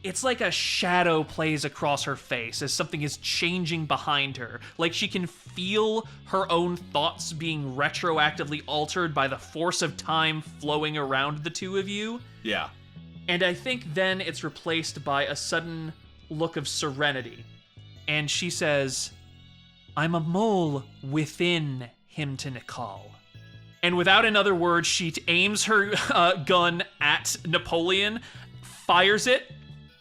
It's like a shadow plays across her face as something is changing behind her. Like she can feel her own thoughts being retroactively altered by the force of time flowing around the two of you. Yeah. And I think then it's replaced by a sudden look of serenity. And she says, "I'm a mole within him to Nakal." And without another word, she aims her gun at Napoleon, fires it,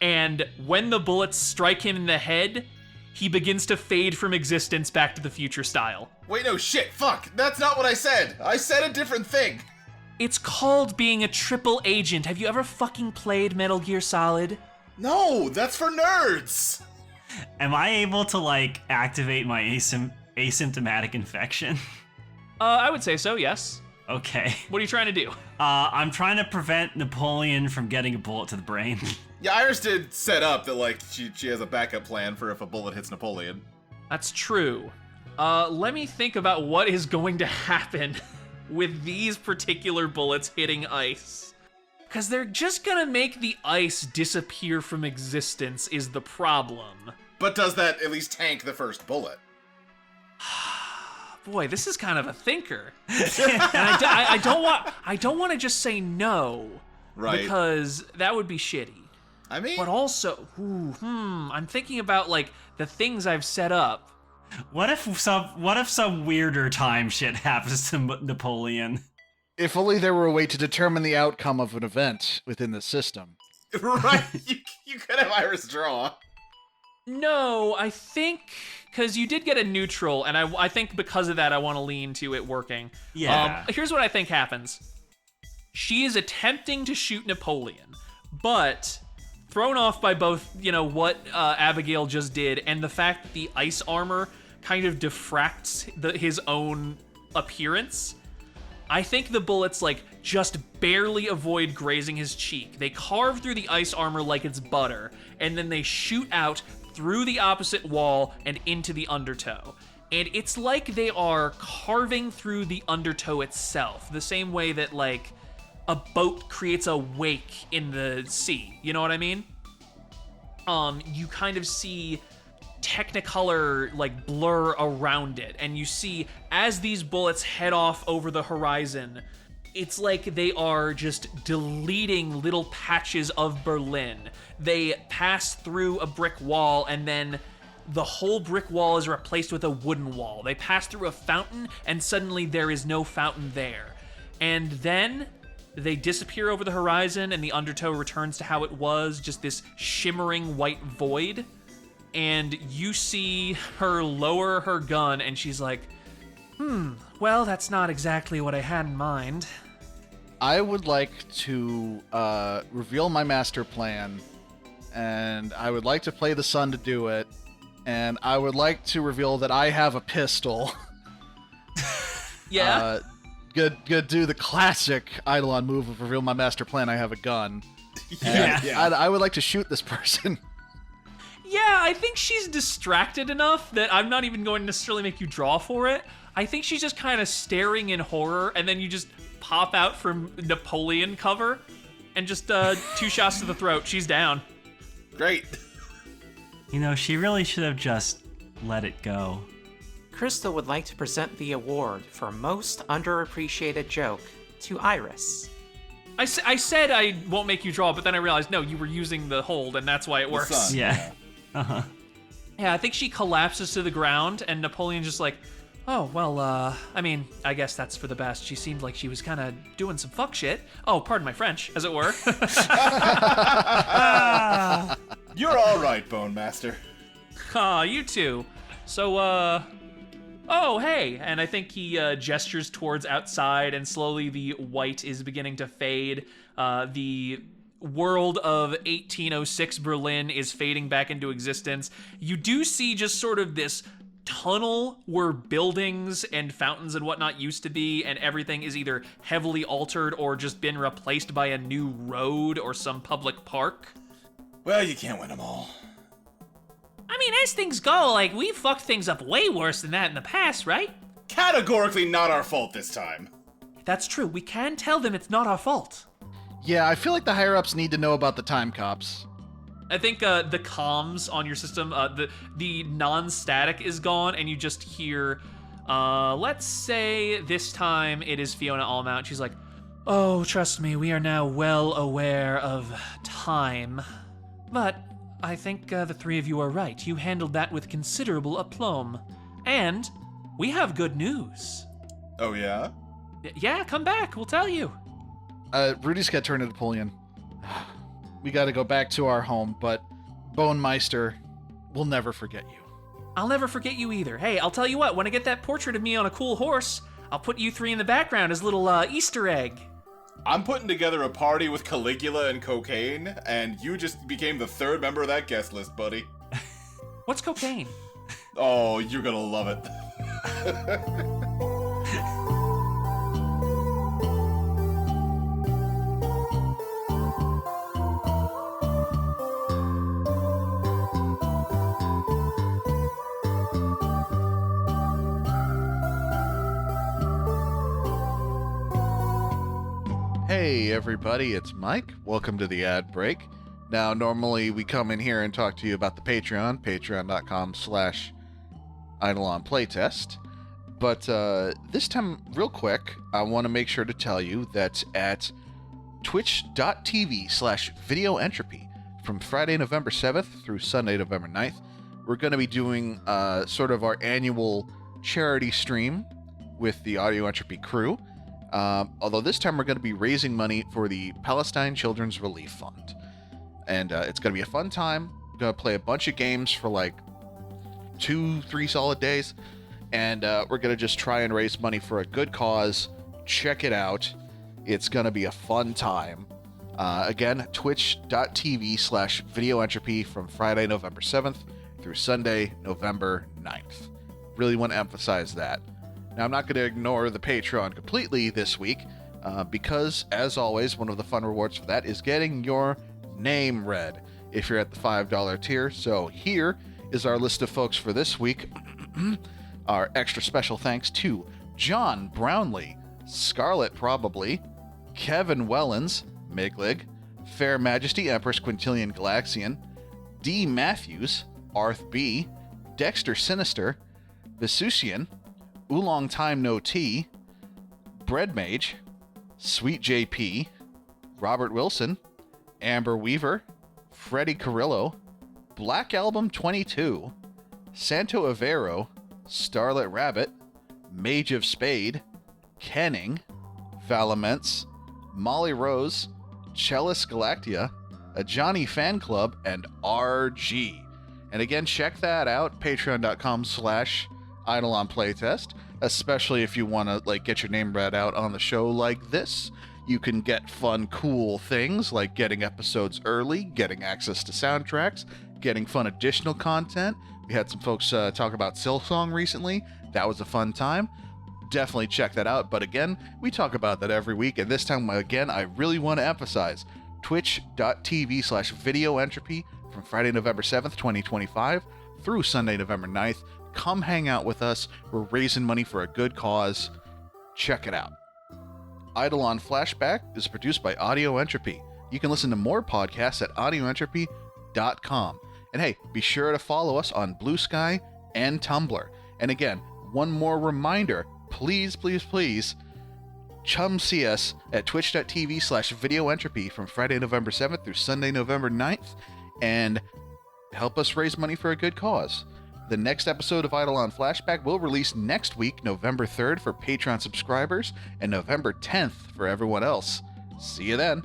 and when the bullets strike him in the head, he begins to fade from existence Back to the Future style. Wait, no, shit, fuck. That's not what I said. I said a different thing. It's called being a triple agent. Have you ever fucking played Metal Gear Solid? No, that's for nerds. Am I able to, like, activate my asymptomatic infection? I would say so, yes. Okay. What are you trying to do? I'm trying to prevent Napoleon from getting a bullet to the brain. Yeah, Iris did set up that, like, she has a backup plan for if a bullet hits Napoleon. That's true. Let me think about what is going to happen with these particular bullets hitting ice. Because they're just gonna make the ice disappear from existence is the problem. But does that at least tank the first bullet? Boy, this is kind of a thinker. And I don't want to just say no. Right. Because that would be shitty. I mean, But also, I'm thinking about like the things I've set up. What if some weirder time shit happens to Napoleon? If only there were a way to determine the outcome of an event within the system. right? You could have Iris draw. No, I think because you did get a neutral, and I think because of that, I want to lean to it working. Yeah. Here's what I think happens. She is attempting to shoot Napoleon, but thrown off by both, what Abigail just did, and the fact that the ice armor kind of diffracts his own appearance. I think the bullets, just barely avoid grazing his cheek. They carve through the ice armor like it's butter, and then they shoot out through the opposite wall and into the undertow. And it's like they are carving through the undertow itself, the same way that, a boat creates a wake in the sea. You know what I mean? You kind of see Technicolor blur around it, and you see as these bullets head off over the horizon, it's like they are just deleting little patches of Berlin. They pass through a brick wall, and then the whole brick wall is replaced with a wooden wall. They pass through a fountain, and suddenly there is no fountain there. And then they disappear over the horizon, and the undertow returns to how it was, just this shimmering white void. And you see her lower her gun, and she's like, well, that's not exactly what I had in mind. I would like to reveal my master plan, and I would like to play the sun to do it, and I would like to reveal that I have a pistol. Yeah? Good do the classic Eidolon move of reveal my master plan, I have a gun. Yeah. I would like to shoot this person. Yeah, I think she's distracted enough that I'm not even going to necessarily make you draw for it. I think she's just kind of staring in horror, and then you just pop out from Napoleon cover, and just 2 shots to the throat. She's down. Great. She really should have just let it go. Crystal would like to present the award for most underappreciated joke to Iris. I said I won't make you draw, but then I realized, no, you were using the hold, and that's why it works. Sun, Yeah. Uh-huh. Yeah, I think she collapses to the ground, and Napoleon's just like, oh, well, I guess that's for the best. She seemed like she was kind of doing some fuck shit. Oh, pardon my French, as it were. You're all right, Bone Master. Aw, you too. So, oh, hey. And I think he gestures towards outside, and slowly the white is beginning to fade. The world of 1806 Berlin is fading back into existence. You do see just sort of this tunnel where buildings and fountains and whatnot used to be, and everything is either heavily altered or just been replaced by a new road or some public park. Well, you can't win them all. I mean, as things go, we fucked things up way worse than that in the past, right? Categorically not our fault this time. That's true. We can tell them it's not our fault. Yeah, I feel like the higher-ups need to know about the time cops. I think the comms on your system, the non-static is gone, and you just hear, let's say this time it is Fiona Allmount. She's like, oh, trust me, we are now well aware of time. But I think the 3 of you are right. You handled that with considerable aplomb. And we have good news. Oh, yeah? Yeah, come back. We'll tell you. Rudy's got turned to Napoleon. We gotta go back to our home, but Bone Meister, we'll never forget you. I'll never forget you either. Hey, I'll tell you what, when I get that portrait of me on a cool horse, I'll put you 3 in the background as a little Easter egg. I'm putting together a party with Caligula and cocaine, and you just became the 3rd member of that guest list, buddy. What's cocaine? Oh, you're gonna love it. Hey everybody, it's Mike. Welcome to the ad break. Now, normally we come in here and talk to you about the Patreon, patreon.com/Eidolon Playtest. But this time, real quick, I want to make sure to tell you that at twitch.tv/videoentropy, from Friday, November 7th through Sunday, November 9th, we're going to be doing sort of our annual charity stream with the Audio Entropy crew. Although this time we're going to be raising money for the Palestine Children's Relief Fund. And it's going to be a fun time. We're going to play a bunch of games for like 2-3 solid days. And we're going to just try and raise money for a good cause. Check it out. It's going to be a fun time. Again, twitch.tv/videoentropy from Friday, November 7th through Sunday, November 9th. Really want to emphasize that. Now, I'm not going to ignore the Patreon completely this week because, as always, one of the fun rewards for that is getting your name read if you're at the $5 tier. So here is our list of folks for this week. Our extra special thanks to John Brownlee, Scarlet Probably, Kevin Wellens, Miglig, Fair Majesty Empress Quintillion Galaxian, D. Matthews, Arth B., Dexter Sinister, Vesusian, Oolong Time No Tea, Bread Mage, Sweet JP, Robert Wilson, Amber Weaver, Freddie Carrillo, Black Album 22, Santo Avero, Starlit Rabbit, Mage of Spade, Kenning, Valaments, Molly Rose, Chellis Galactia, a Johnny Fan Club, and RG. And again, check that out, patreon.com/Eidolon Playtest, especially if you want to get your name read out on the show like this. You can get fun, cool things like getting episodes early, getting access to soundtracks, getting fun additional content. We had some folks talk about Silsong recently. That was a fun time. Definitely check that out. But again, we talk about that every week. And this time, again, I really want to emphasize twitch.tv/videoentropy from Friday, November 7th, 2025 through Sunday, November 9th. Come hang out with us. We're raising money for a good cause. Check it out. Eidolon Flashback is produced by Audio Entropy. You can listen to more podcasts at audioentropy.com. And hey, be sure to follow us on Blue Sky and Tumblr. And again, one more reminder, please, please, please, come see us at twitch.tv/videoentropy from Friday, November 7th through Sunday, November 9th, and help us raise money for a good cause. The next episode of Eidolon Flashback will release next week, November 3rd for Patreon subscribers, and November 10th for everyone else. See you then.